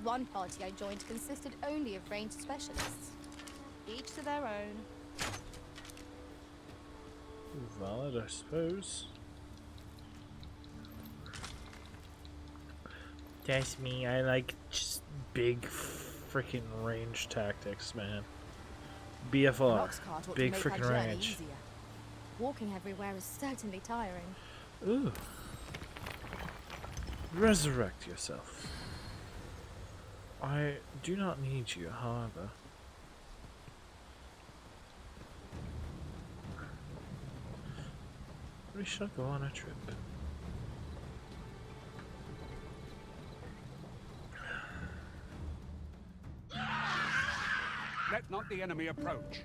One party I joined consisted only of ranged specialists. Each to their own. Valid, I suppose. That's me. I like just big freaking range tactics, man. BFR. Ox cart ought to Big make our freaking journey range. easier. Walking everywhere is certainly tiring. Ooh. Resurrect yourself. I do not need you, however. We shall go on a trip. Let not the enemy approach.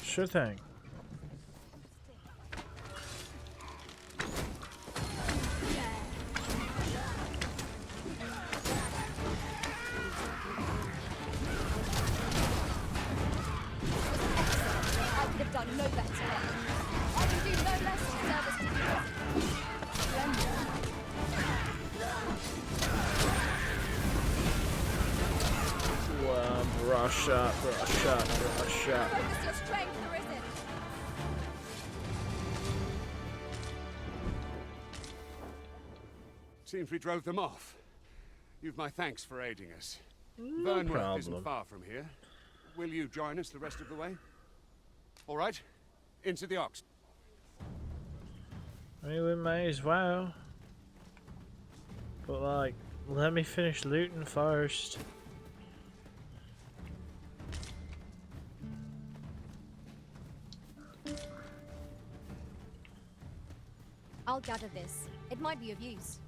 Sure thing. I could have done no better. I can do no less in service to you. Splendor. Brush up, brush up, brush up. Focus your strength, Arisen. Seems we drove them off. You've my thanks for aiding us. No Vernworth problem. isn't far from here. Will you join us the rest of the way? All right. Into the ox. I mean, we may as well. But, like, let me finish looting first. I'll gather this. It might be of use.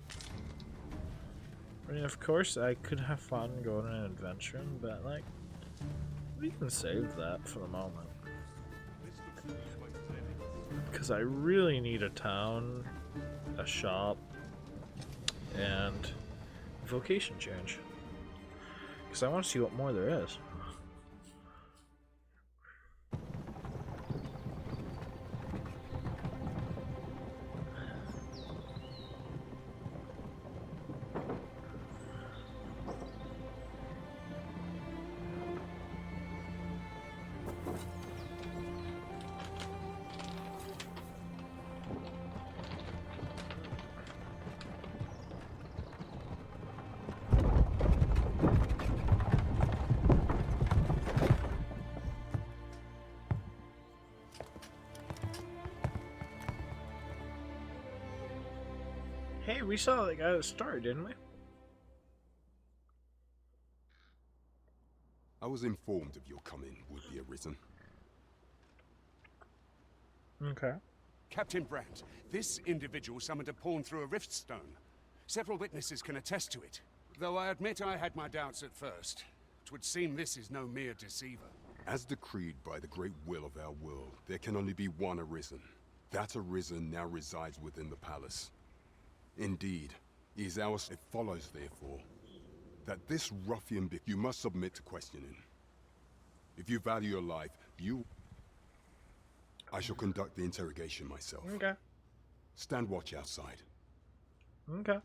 I mean, of course, I could have fun going on an adventure, but, like, we can save that for the moment. Because I really need a town, a shop, and a vocation change. Because I want to see what more there is. Hey, we saw the guy that started, didn't we? I was informed of your coming would be arisen. Okay. Captain Brandt, this individual summoned a pawn through a rift stone. Several witnesses can attest to it. Though I admit I had my doubts at first. 'Twould seem this is no mere deceiver. As decreed by the great will of our world, there can only be one arisen. That arisen now resides within the palace. Indeed, he is ours. It follows, therefore, that this ruffian you must submit to questioning. If you value your life, I shall conduct the interrogation myself. Okay. Stand watch outside. Okay.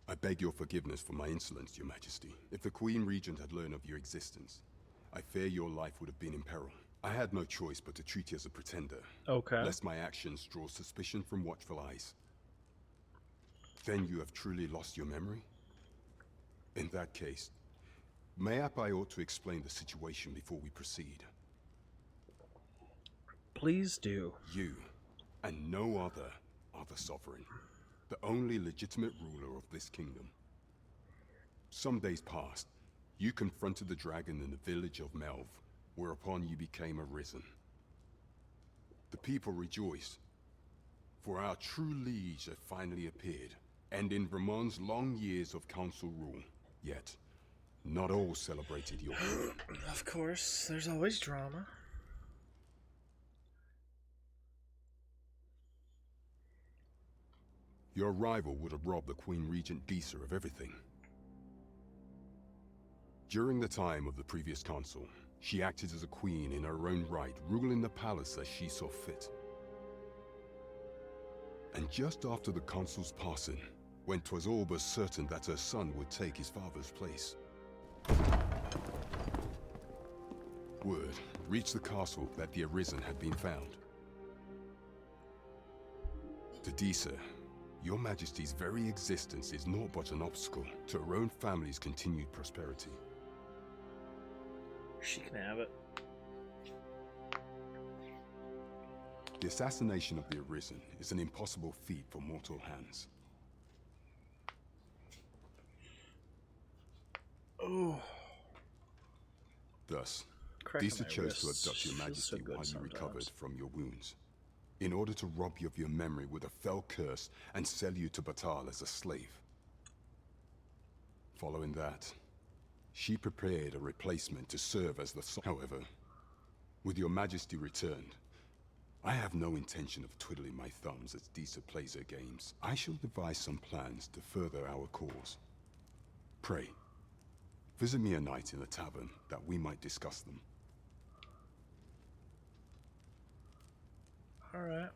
I beg your forgiveness for my insolence, Your Majesty. If the Queen Regent had learned of your existence, I fear your life would have been in peril. I had no choice but to treat you as a pretender. Okay. Lest my actions draw suspicion from watchful eyes. Then you have truly lost your memory? In that case, mayhap I ought to explain the situation before we proceed. Please do. You, and no other are the sovereign, the only legitimate ruler of this kingdom. Some days passed. You confronted the dragon in the village of Melv, whereupon you became arisen. The people rejoiced, for our true liege had finally appeared, ending Ramon's long years of council rule. Yet, not all celebrated your coming. Of course, there's always drama. Your arrival would have robbed the Queen Regent Disa of everything. During the time of the previous consul, she acted as a queen in her own right, ruling the palace as she saw fit. And just after the consul's passing, when 'twas all but certain that her son would take his father's place, word reached the castle that the Arisen had been found. To Disa, your Majesty's very existence is naught but an obstacle to her own family's continued prosperity. She can have it. The assassination of the Arisen is an impossible feat for mortal hands. Oh. Thus, Cracking Disa my chose to wrists abduct your feels Majesty so good while you sometimes. recovered from your wounds, in order to rob you of your memory with a fell curse and sell you to Batal as a slave. Following that, she prepared a replacement to serve as the However, with your Majesty returned, I have no intention of twiddling my thumbs as Disa plays her games. I shall devise some plans to further our cause. Pray, visit me a night in the tavern that we might discuss them. Alright.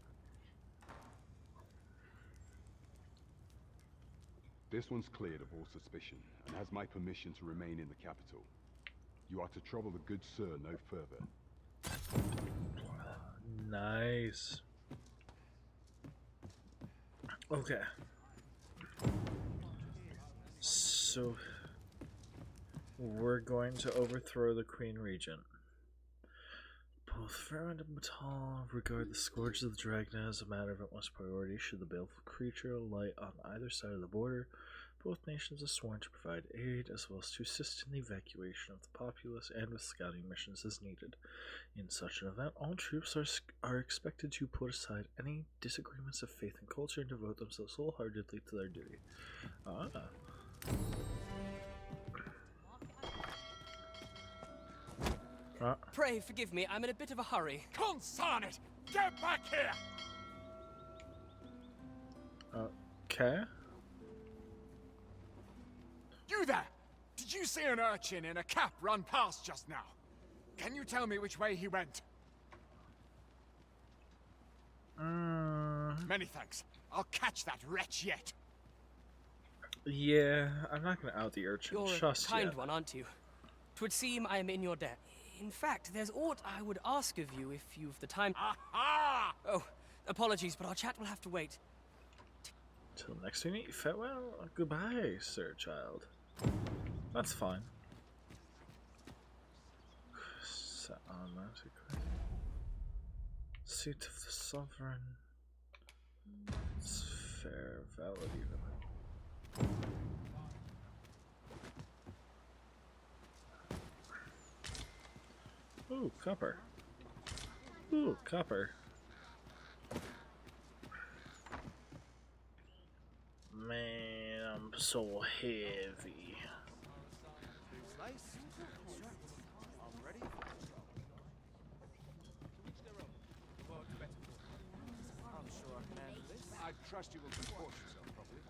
This one's cleared of all suspicion and has my permission to remain in the capital. You are to trouble the good sir no further. Nice. Okay. So we're going to overthrow the Queen Regent. Both Ferment and Batal regard the Scourge of the Dragon as a matter of utmost priority. Should the baleful creature alight on either side of the border, both nations are sworn to provide aid as well as to assist in the evacuation of the populace and with scouting missions as needed. In such an event, all troops are expected to put aside any disagreements of faith and culture and devote themselves wholeheartedly to their duty. Pray forgive me, I'm in a bit of a hurry. Consign it! Get back here! Okay. You there! Did you see an urchin in a cap run past just now? Can you tell me which way he went? Many thanks. I'll catch that wretch yet. Yeah, I'm not going to out the urchin You're just a kind yet. one, aren't you? 'Twould seem I am in your debt. In fact, there's aught I would ask of you if you've the time. Aha! Oh, apologies, but our chat will have to wait. Till next we meet, farewell, goodbye, sir child. That's fine. Set on that. Seat of the Sovereign. It's fair, valid even. Ooh, copper. Ooh, copper. Man, I'm so heavy. I trust you will comport yourself properly.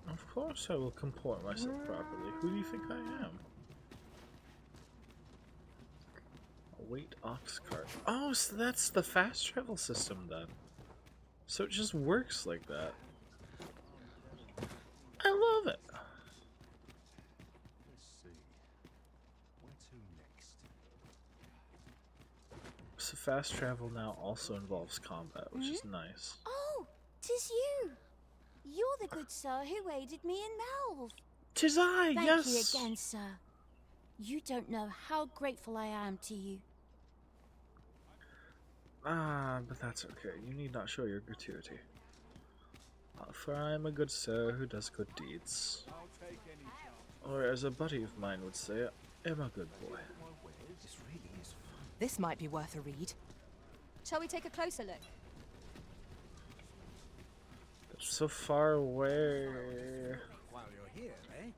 Of course I will comport myself properly. Who do you think I am? Await ox cart. Oh, so that's the fast travel system then. So it just works like that. I love it. Let's see. Where to next? So fast travel now also involves combat, which is nice. Oh, 'tis you. You're the good sir who aided me in Melv. 'Tis I, Thank yes. you again, sir. You don't know how grateful I am to you. Ah, but that's okay. You need not show your gratuity. For I am a good sir who does good deeds. Or as a buddy of mine would say, I am a good boy. This might be worth a read. Shall we take a closer look? But so far away. While you're here, eh?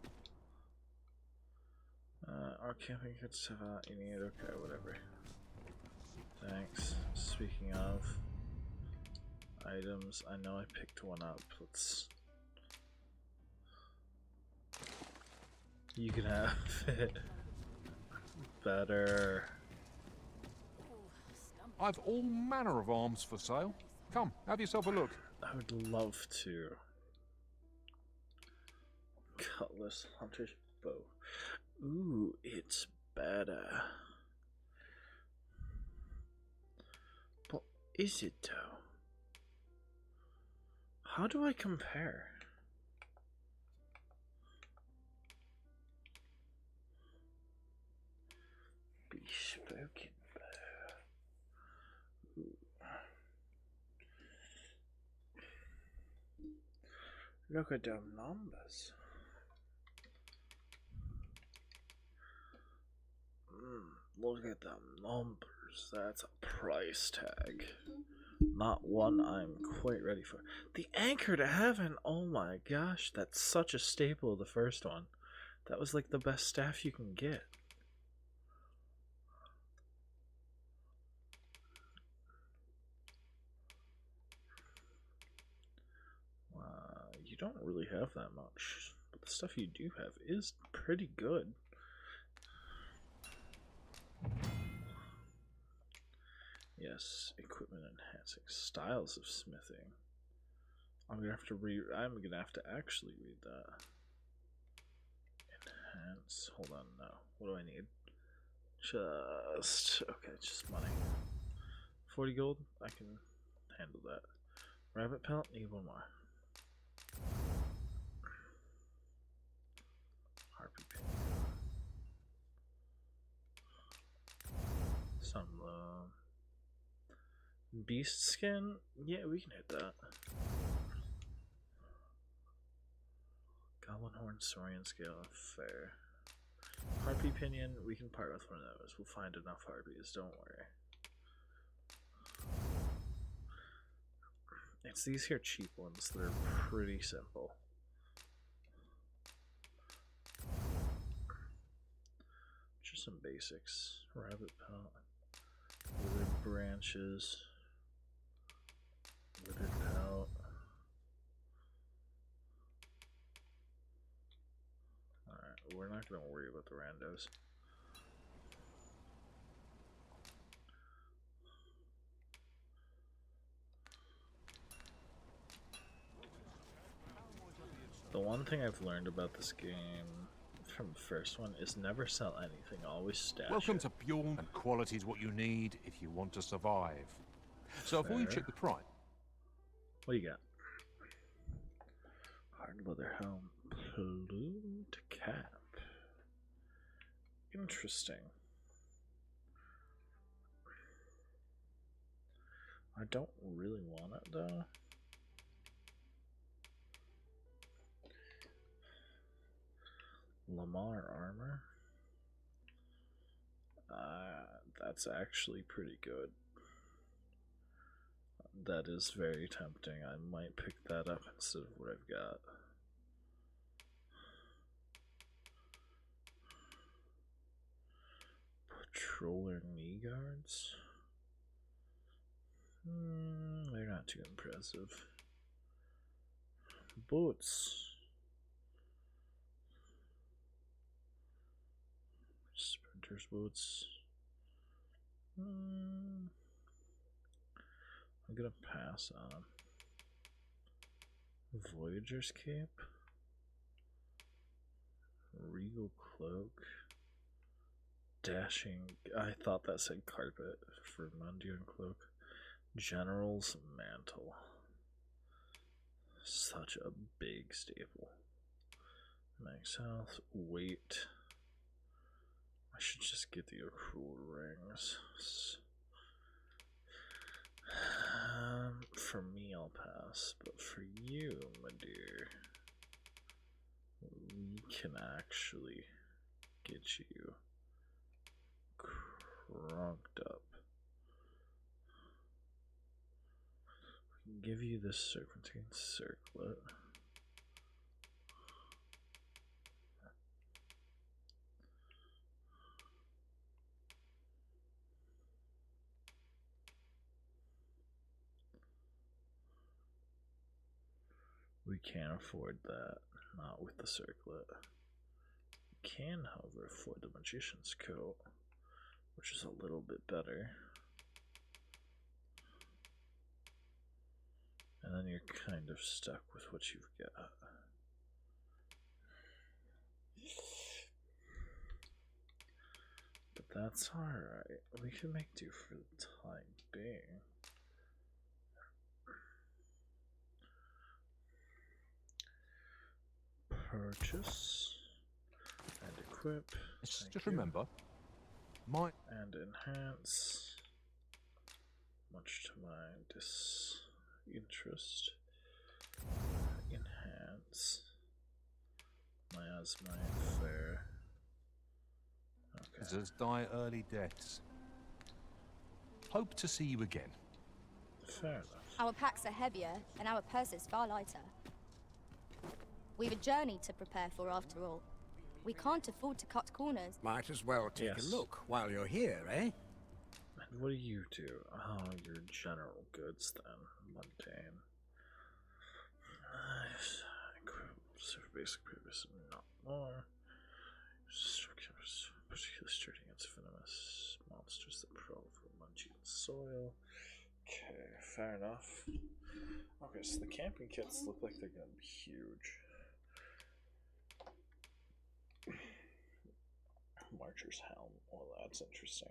Our camping kits have you need. Okay, whatever. Thanks. Speaking of items, I know I picked one up. Let's. You can have it. Better. I've all manner of arms for sale. Come, have yourself a look. I would love to. Cutlass, hunter's bow. Ooh, it's better. But is it though? How do I compare? Bespoken bow. Ooh. Look at them numbers. Look at them numbers. That's a price tag. Not one I'm quite ready for. The Anchor to Heaven. Oh my gosh, that's such a staple of the first one. That was like the best staff you can get. You don't really have that much, but the stuff you do have is pretty good. Yes, equipment enhancing styles of smithing. I'm gonna have to actually read that. Enhance. Hold on, no. What do I need? Just money. 40 gold. I can handle that. Rabbit pelt. Need one more. Harpy pin. Some beast skin. Yeah, we can hit that. Goblin horn, saurian scale, fair. Harpy pinion, we can part with one of those. We'll find enough harpies, don't worry. It's these here cheap ones that are pretty simple. Just some basics. Rabbit pelt, withered branches, withered pelt. Alright, we're not gonna worry about the randos. The one thing I've learned about this game from the first one is never sell anything, always stash Welcome it. to Bjorn, and quality is what you need if you want to survive. So before you check the price. What do you got? Hard leather helm, plumed cap. Interesting. I don't really want it though. Lamar armor. That's actually pretty good. That is very tempting. I might pick that up instead of what I've got. Patroller knee guards. They're not too impressive. Boots. Sprinter's boots. I'm gonna pass on Voyager's cape. Regal cloak. Dashing. I thought that said carpet for Mundian cloak. General's mantle. Such a big staple. Max health. Weight. I should just get the accrual rings. For me, I'll pass, but for you, my dear, we can actually get you crunked up. We can give you this serpentine circlet. We can't afford that, not with the circlet. We can, however, afford the magician's coat, which is a little bit better. And then you're kind of stuck with what you've got. But that's alright. We can make do for the time being. Purchase and equip. Just remember, and enhance. Much to my disinterest. Enhance. As my fair. Okay. As die early deaths. Hope to see you again. Fair enough. Our packs are heavier, and our purses far lighter. We've a journey to prepare for, after all. We can't afford to cut corners. Might as well take a look while you're here, eh? And what do you do? Oh, you're general goods then. Mundane. Nice. Serve basic purpose, not more. Particularly sturdy against venomous monsters that prowl for munching soil. Okay, fair enough. Okay, so the camping kits look like they're gonna be huge. Marcher's helm. Well, that's interesting.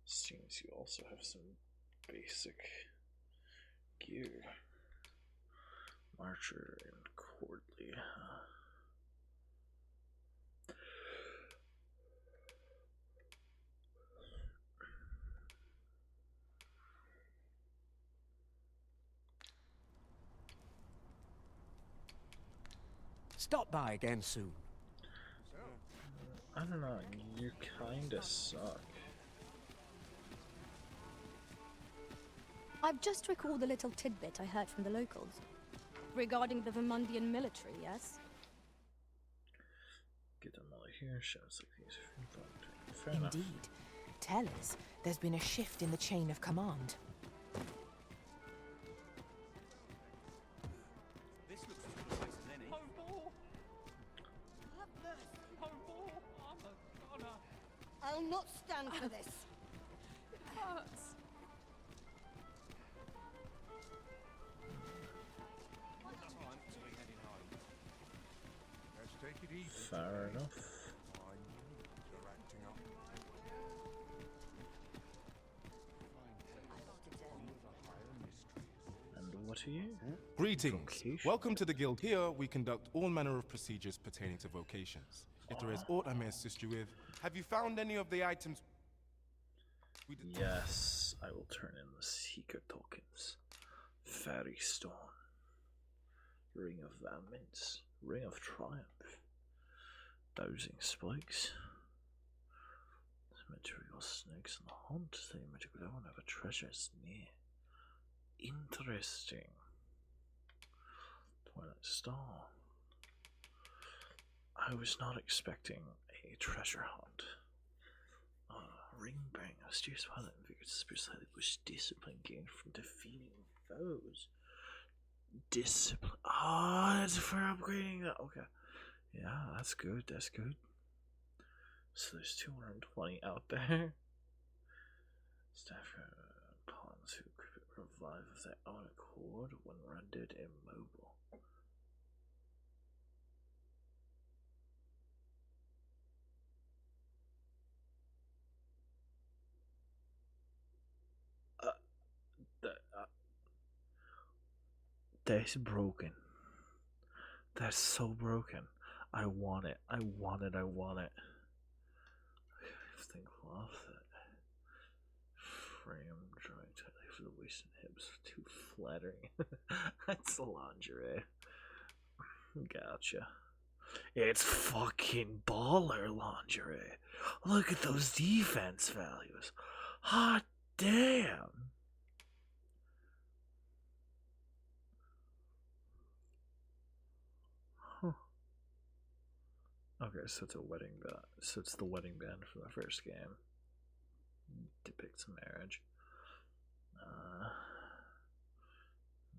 Seems you also have some basic gear. Marcher and Cordley. Stop by again soon. I don't know, you kinda suck. I've just recalled a little tidbit I heard from the locals. Regarding the Vermundian military, yes? Get them all here, shows like these. Fair enough. Indeed. Tell us, there's been a shift in the chain of command. This looks as good a place as any. No more! No more! I'm a goner. I'll not stand for this. It hurts. Let's take it easy. Fair enough. You're acting up. And what are you? Greetings. Welcome to the guild. Here we conduct all manner of procedures pertaining to vocations. If there is aught I may assist you with, have you found any of the items? Yes, I will turn in the seeker tokens. Fairy stone. Ring of Vaments. Ring of Triumph. Dowsing spikes. Material snakes in the hunt. They magic glow and have a treasure's near. Interesting. Twilight Star. I was not expecting a treasure hunt. Ring bang, a mysterious pilot and vigorous spirit highly pushed discipline gained from defeating foes. Discipline. Oh, that's for upgrading that. Okay. Yeah, that's good. That's good. So there's 220 out there. Staff pawns who revive of their own accord when rendered immobile. That's broken. That's so broken. I want it. I want it. I want it. Think cloth. Frame dry for the waist and hips. Too flattering. That's lingerie. Gotcha. It's fucking baller lingerie. Look at those defense values. Hot damn. Huh. Okay, so it's a wedding band. So it's the wedding band from the first game. Depicts marriage.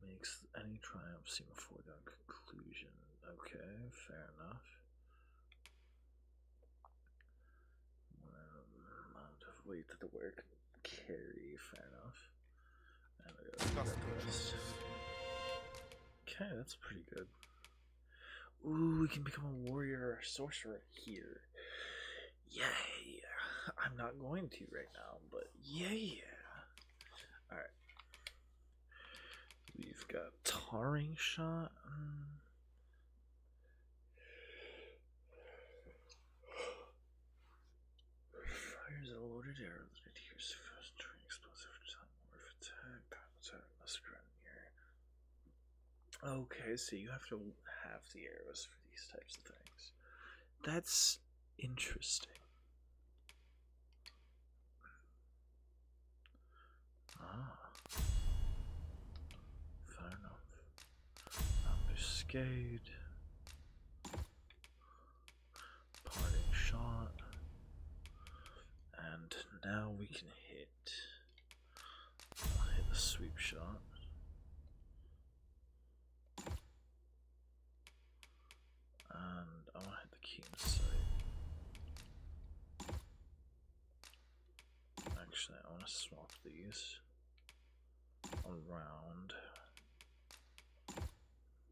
Makes any triumph seem a foregone conclusion. Okay, fair enough. Amount of weight that the wearer can carry, fair enough. And we got this. Okay, that's pretty good. Ooh, we can become a warrior or sorcerer here. Yeah, I'm not going to right now, but yeah. Alright. We've got tarring shot. Fires a loaded arrow that adheres to fast turning explosive time more of attack. Attack must run near. Okay, so you have to have the arrows for these types of things. That's interesting. Fair enough. Ambuscade. Parting shot. And now we can hit. I'll hit the sweep shot. And I want to hit the keen sight. Actually, I want to swap these around.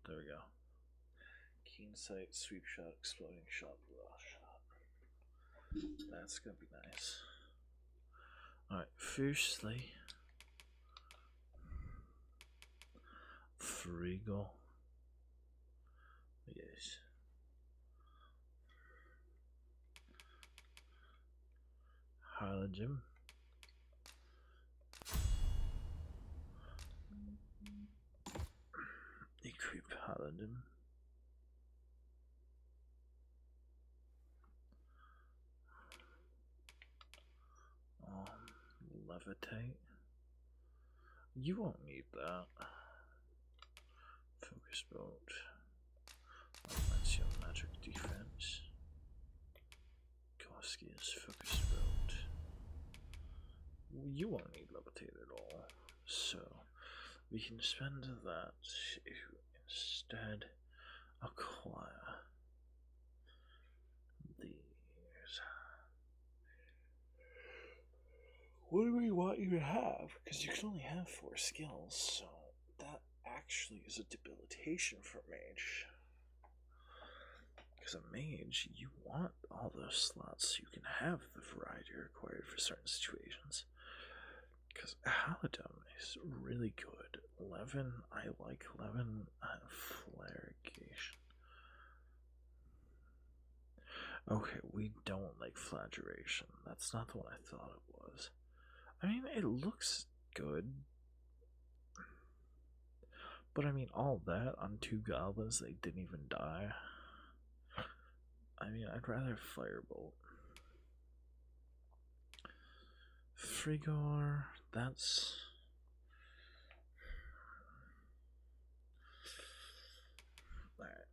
There we go. Keen sight, sweep shot, exploding shot, blast shot. That's gonna be nice. Alright, firstly, Frigo. Yes. Harlem. Equip Paladin. Levitate. You won't need that. Focus bolt. Augments your magic defense. Koski's focus bolt. You won't need levitate at all. So we can spend that to instead acquire these. What do we want you to have? Because you can only have 4 skills, so that actually is a debilitation for a mage. Because a mage, you want all those slots so you can have the variety required for certain situations. Because Halidom is really good. 11, I like 11 and Flagellation. Okay, we don't like Flagellation. That's not the one I thought it was. I mean, it looks good. But I mean, all that on 2 goblins, they didn't even die. I mean, I'd rather Firebolt. Frigor, that's... Alright.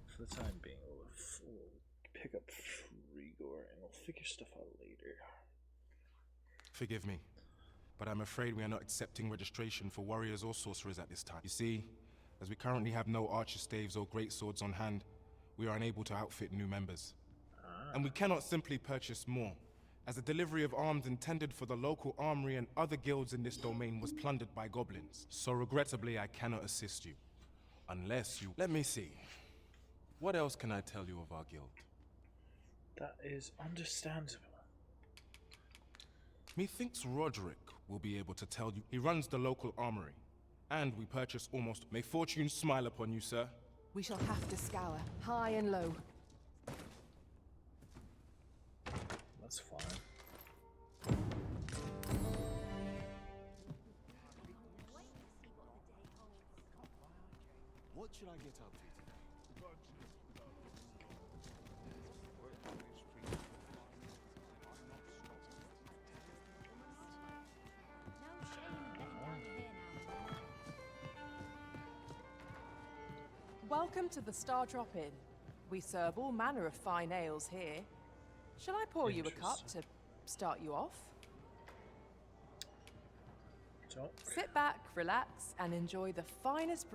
For the time being, we'll pick up Frigor and we'll figure stuff out later. Forgive me, but I'm afraid we are not accepting registration for warriors or sorcerers at this time. You see, as we currently have no archer staves or greatswords on hand, we are unable to outfit new members. And we cannot simply purchase more, as the delivery of arms intended for the local armory and other guilds in this domain was plundered by goblins. So regrettably, I cannot assist you. Unless you... Let me see. What else can I tell you of our guild? That is understandable. Methinks Roderick will be able to tell you. He runs the local armory. And we purchase almost... May fortune smile upon you, sir. We shall have to scour, high and low. That's fine. What should I get up to today? Welcome to the Star Drop Inn. We serve all manner of fine ales here. Shall I pour you a cup to start you off? Sit back, relax, and enjoy the finest.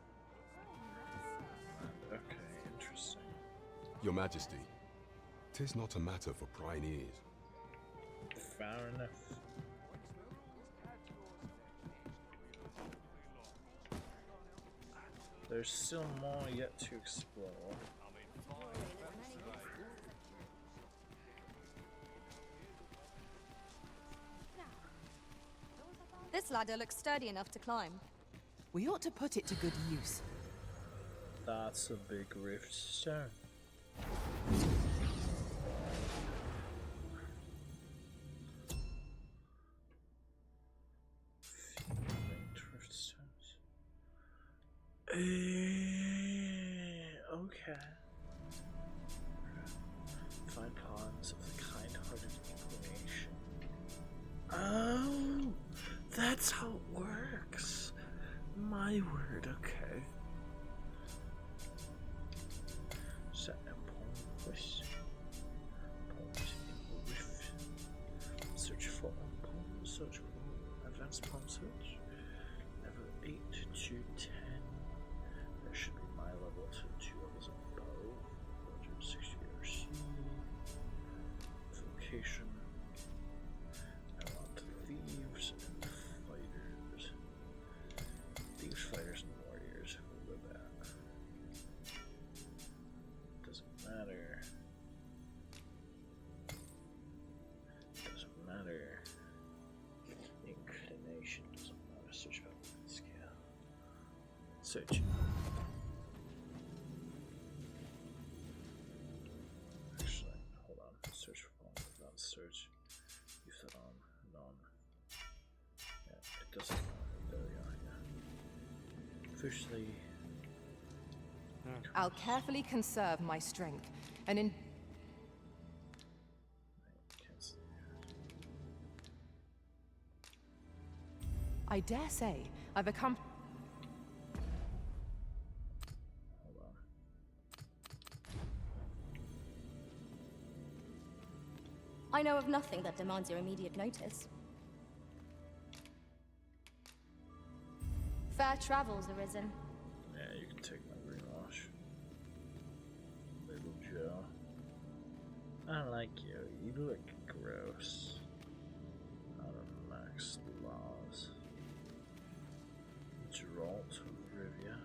Okay, interesting. Your Majesty, 'tis not a matter for prying ears. Fair enough. There's still more yet to explore. This ladder looks sturdy enough to climb. We ought to put it to good use. That's a big rift stone. Rift stones. Okay. Find ponds of the kind-hearted inclination. Oh, that's how it works. My word, okay. Set a poem quest. Poems in the rift. Search for a poem. Search for advanced poem search. Level 8 to 10. There should be my level to 2 levels above. 460 RC. Vocation. I want thieves and fighters. Thieves, fighters, and warriors. We'll go back. Doesn't matter. Doesn't matter. Inclination doesn't matter. Search by scale. Search. Actually, hold on. Search for one. Advanced search. Leave that on. None. Yeah, it doesn't matter. There we go. Yeah. Officially. I'll carefully conserve my strength, and in. I dare say I've become. Hold on. I know of nothing that demands your immediate notice. Fair travels, Arisen. Yeah, you can take my brainwash. Little Joe. I don't like you. You look gross. Out of Max Laws. Geralt of Rivia.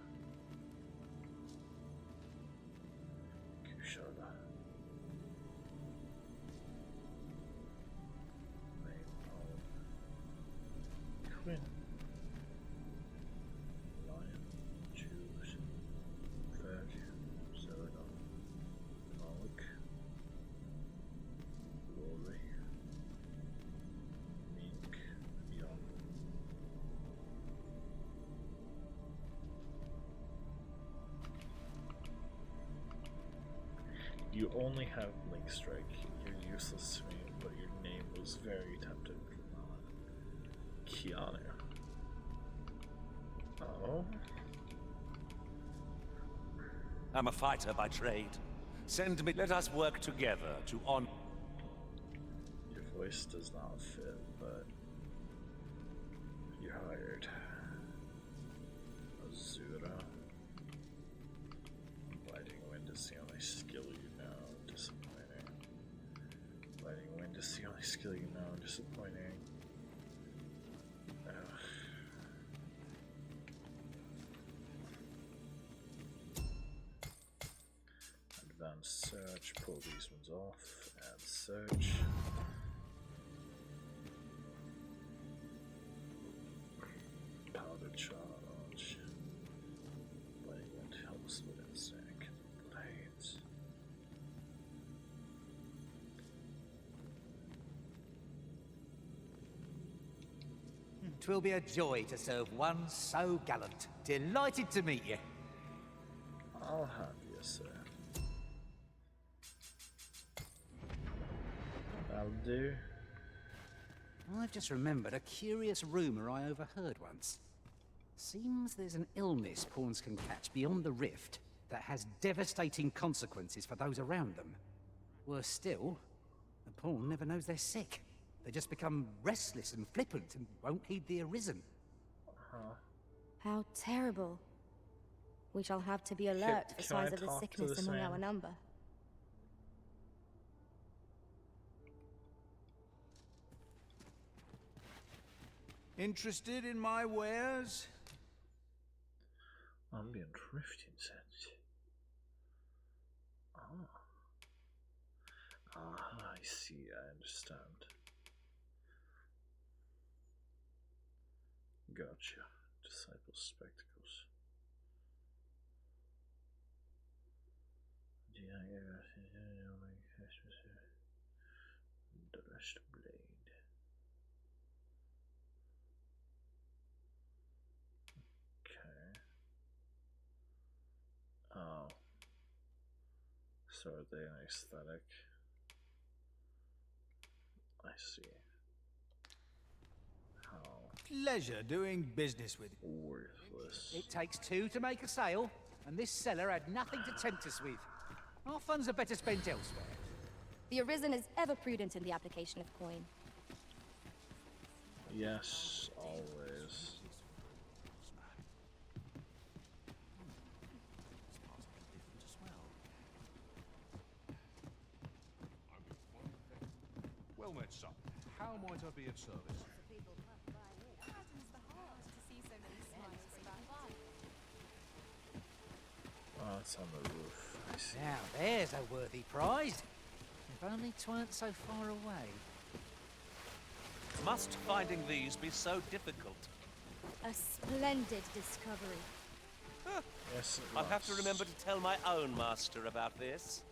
Kushada. Quinn. Lion. Jews. Fag. Zelda. Pollock. Glory. Mink. Young. You only have Link Strike. You're useless to me, but your name was very tempting. Keanu. Oh. I'm a fighter by trade. Send me. Let us work together to honor. Your voice does not fit, but you're hired. Azura. Biting Wind is the only skill you know. Disappointing. Biting Wind is the only skill you know. Disappointing. Advanced search, pull these ones off, add search. Powder charge. Blade wind helps with insect blades. 'Twill be a joy to serve one so gallant. Delighted to meet you. I'll have you, sir. That'll do. I've just remembered a curious rumor I overheard once. Seems there's an illness pawns can catch beyond the rift that has devastating consequences for those around them. Worse still, the pawn never knows they're sick. They just become restless and flippant and won't heed the Arisen. How terrible. We shall have to be alert for signs of the sickness among our number. Interested in my wares? Ambient rift incense. I see, I understand. Gotcha. Disciple spectacles. Durst blade. Okay. Oh. So are they an aesthetic? I see. How Pleasure doing business with you. worthless. It takes two to make a sale, and this seller had nothing to tempt us with. Our funds are better spent elsewhere. The Arisen is ever prudent in the application of coin. Yes, always. Well met, sir. How might I be of service? Oh, it's on the roof. I see. Now there's a worthy prize. If only 'tweren't so far away. Must finding these be so difficult? A splendid discovery. Yes, it I'll have to must. remember to tell my own master about this.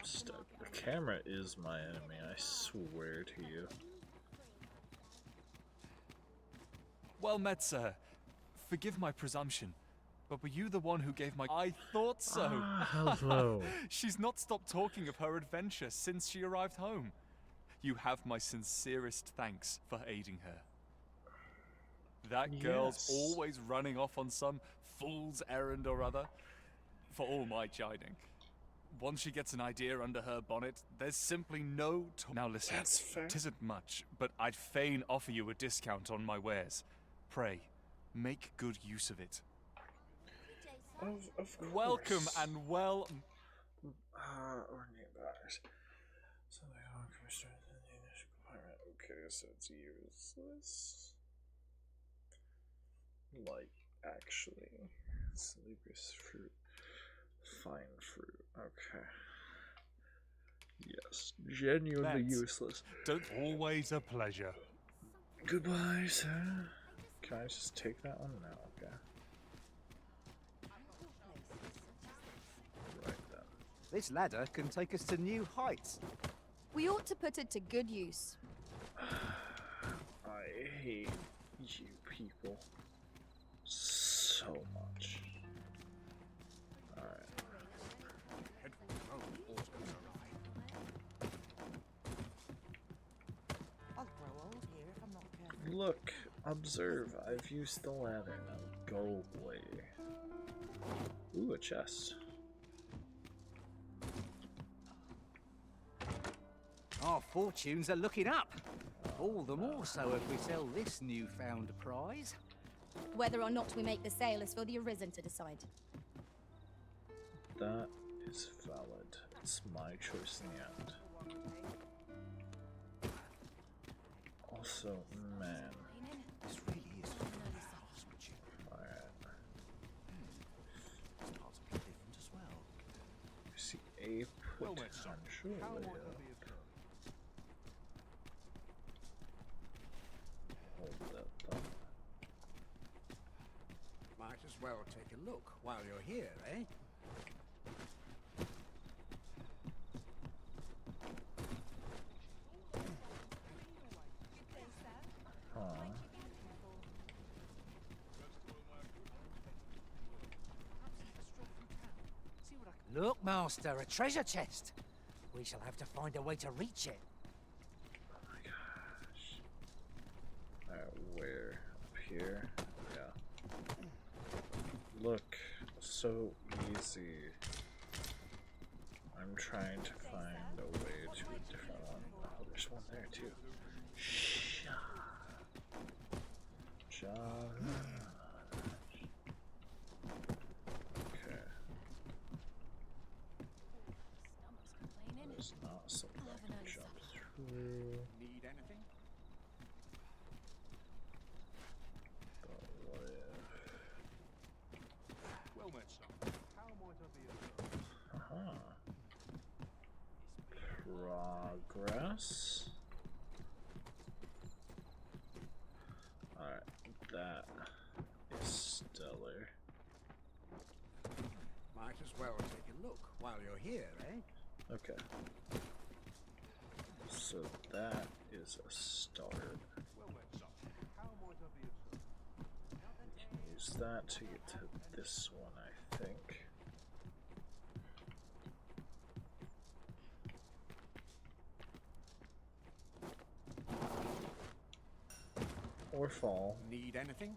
Stop. The camera is my enemy, I swear to you. Well met, sir. Forgive my presumption, but were you the one who gave my... I thought so! Hello. She's not stopped talking of her adventure since she arrived home. You have my sincerest thanks for aiding her. That girl's Yes. always running off on some fool's errand or other, for all my chiding. Once she gets an idea under her bonnet, there's simply no Now listen, That's fair. 'tisn't much, but I'd fain offer you a discount on my wares. Pray, make good use of it. Of course. Welcome and well... Ornate bars. Something on commissioner in the English pirate. Okay, so it's useless. Like, actually. Salubrious fruit. Fine fruit. Okay. Yes, genuinely That's useless. Always a pleasure. Goodbye, sir. Can I just take that one now? Okay. Right then. This ladder can take us to new heights. We ought to put it to good use. I hate you people so much. Alright. I'll grow old here if I'm not careful. Look, observe, I've used the ladder, now go away. Ooh, a chest. Our fortunes are looking up. All the more so if we sell this newfound prize. Whether or not we make the sale is for the Arisen to decide. That is valid. It's my choice in the end. Also, man. This really is Alright. It's possibly different as well. I see a Well met, sir. potential How way might I up. be of service? Hold that thought. look while you're here, eh? Look, Master, a treasure chest. We shall have to find a way to reach it. Alright, where? Up here? Yeah. Look, so easy. I'm trying to find a way to a different one. Oh, there's one there too. Okay. There's not something I can jump through. Need anything? But what if... Well met, sir. How might I be of Progress. Alright, that is stellar. Might as well take a look while you're here, eh? Okay. So that is a start. Well met, sir. How might I be of Use that to get to this one, I think. Or fall. Need anything?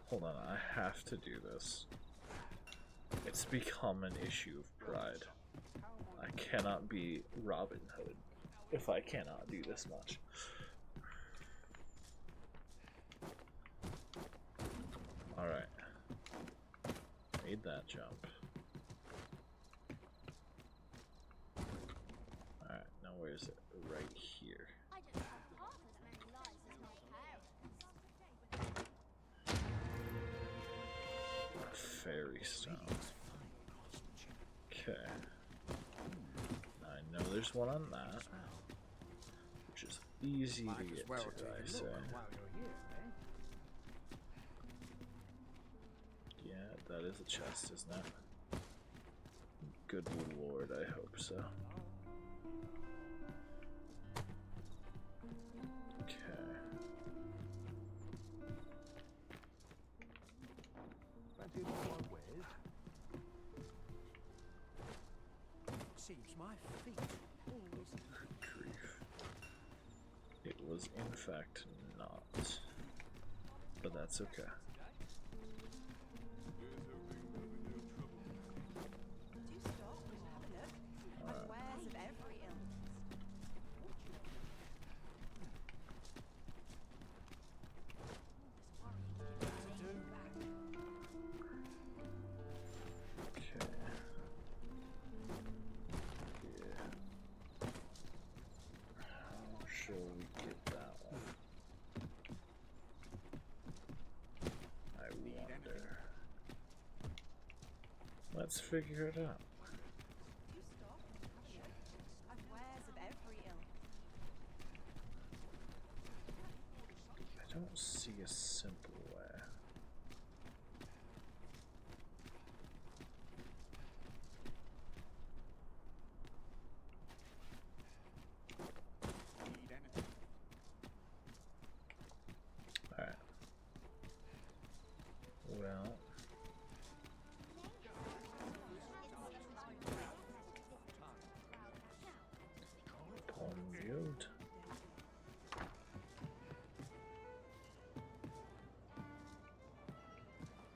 Hold on, I have to do this. It's become an issue of pride. I cannot be Robin Hood if I cannot do this much. Alright. Made that jump. Alright, now where is it? Right here. Fairy stone. Okay. I know there's one on that, which is easy to get to, I say. Yeah, that is a chest, isn't it? Good lord, I hope so. Okay. Seems my feet always... Grief. It was in fact not. But that's okay. Let's figure it out. I don't see a simple way. Alright. Well. Viewed.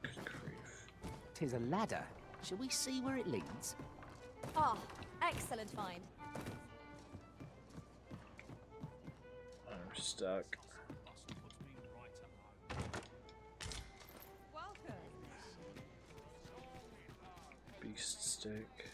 Good grief. 'Tis a ladder. Shall we see where it leads? Ah, excellent find. I'm stuck. Beast steak.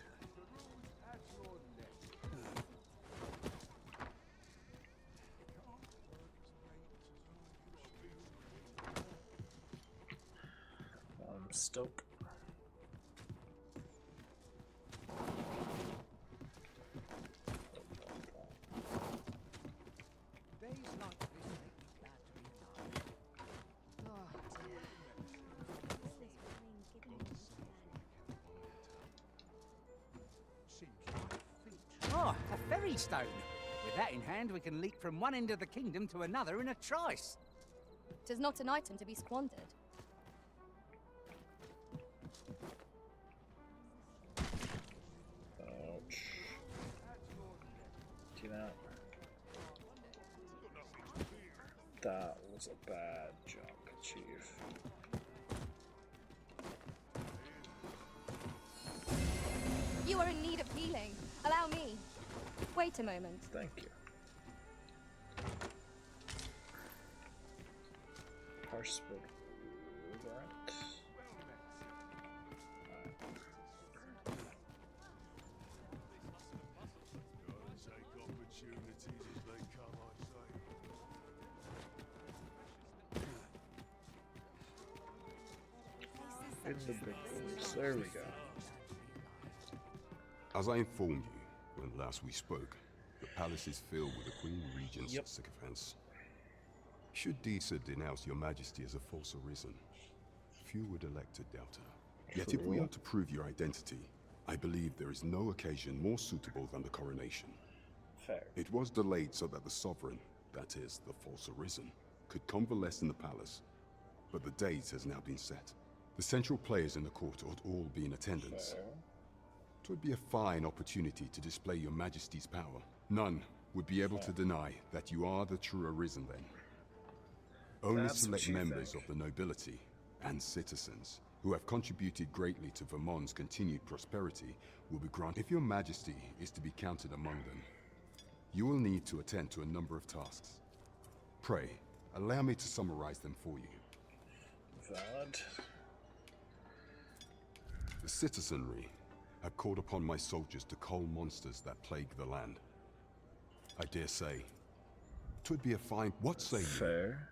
Stoke. Days like this make me glad to be alive. Oh dear. ferry stone. With that in hand, we can leap from one end of the kingdom to another in a trice. 'Tis not an item to be squandered. Ouch. Get out. That was a bad jump, Chief. You are in need of healing. Allow me. Wait a moment. Thank you. Harsh split. Right. In the big rooms. There we go. As I informed you when last we spoke, the palace is filled with the Queen Regent's sycophants. Should Disa denounce your majesty as a false arisen, few would elect to doubt her. Yet if we are to prove your identity, I believe there is no occasion more suitable than the coronation. Fair. It was delayed so that the sovereign, that is, the false arisen, could convalesce in the palace, but the date has now been set. The central players in the court ought all be in attendance. Fair. It would be a fine opportunity to display your majesty's power. None would be able to deny that you are the true arisen then. Only select members of the nobility and citizens who have contributed greatly to Vermont's continued prosperity will be granted. If your majesty is to be counted among them, you will need to attend to a number of tasks. Pray, allow me to summarize them for you. Valid. The citizenry have called upon my soldiers to cull monsters that plague the land. I dare say, 'twould be a fine... What say you? Fair.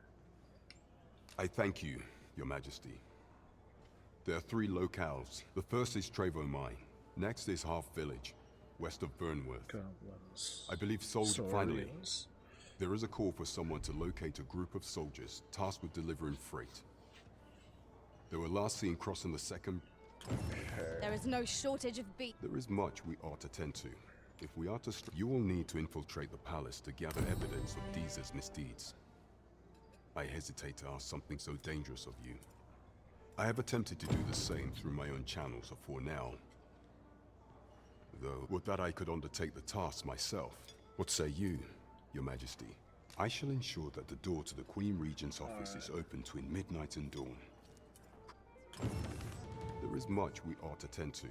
I thank you, your majesty. There are 3 locales. The first is Trevo Mine. Next is Half Village, west of Burnworth. Goblins. I believe finally, Saurians. there is a call for someone to locate a group of soldiers tasked with delivering freight. They were last seen crossing the second... There is no shortage of There is much we ought to tend to. If we are to you will need to infiltrate the palace to gather evidence of Disa's misdeeds. I hesitate to ask something so dangerous of you. I have attempted to do the same through my own channels for now. Though, would that I could undertake the task myself. What say you, your majesty? I shall ensure that the door to the Queen Regent's office is open between midnight and dawn. There is much we ought to tend to.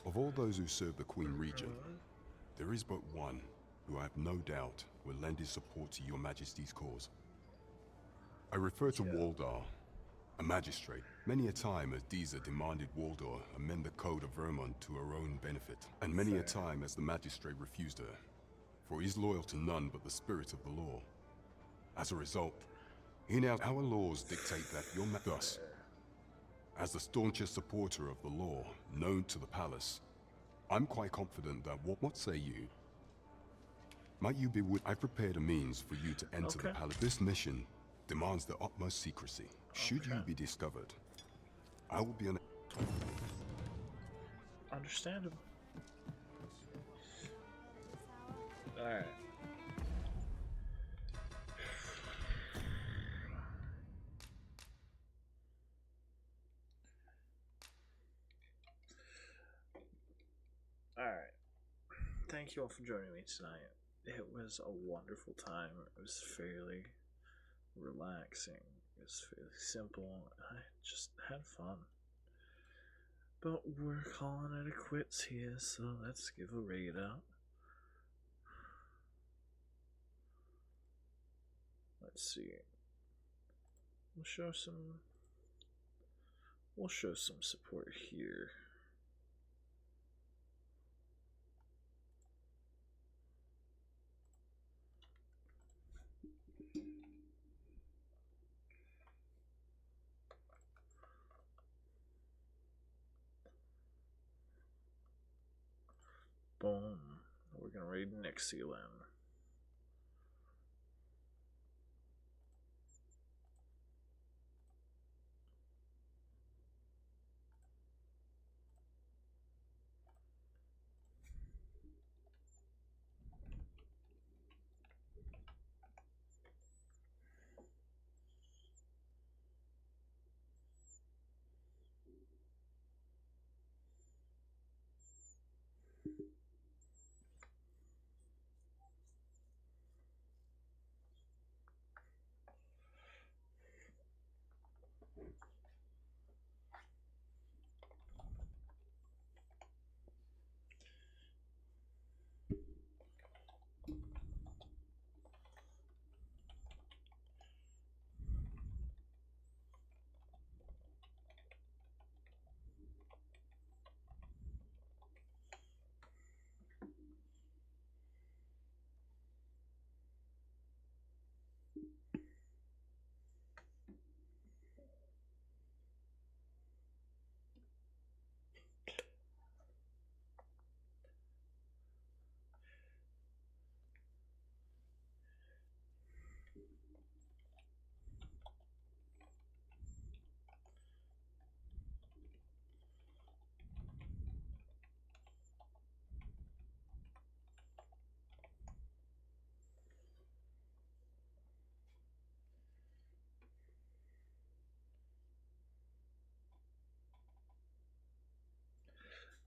Of all those who serve the Queen Regent, there is but one who I have no doubt will lend his support to your majesty's cause. I refer to Waldar, a magistrate. Many a time has Disa demanded Waldar amend the code of Vermont to her own benefit, and many a time has the magistrate refused her, for he is loyal to none but the spirit of the law. As a result, our laws dictate that thus, as the staunchest supporter of the law known to the palace, I'm quite confident that what say you? Might you be I've prepared a means for you to enter the palace. This mission demands the utmost secrecy. Should you be discovered, I will be Understandable. Alright. Alright. Thank you all for joining me tonight. It was a wonderful time. It was fairly relaxing. It was fairly simple. I just had fun. But we're calling it a quits here, so let's give a raid out. Let's see. We'll show some support here. Boom. We're gonna raid Nixieland.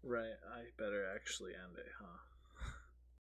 Right, I better actually end it, huh?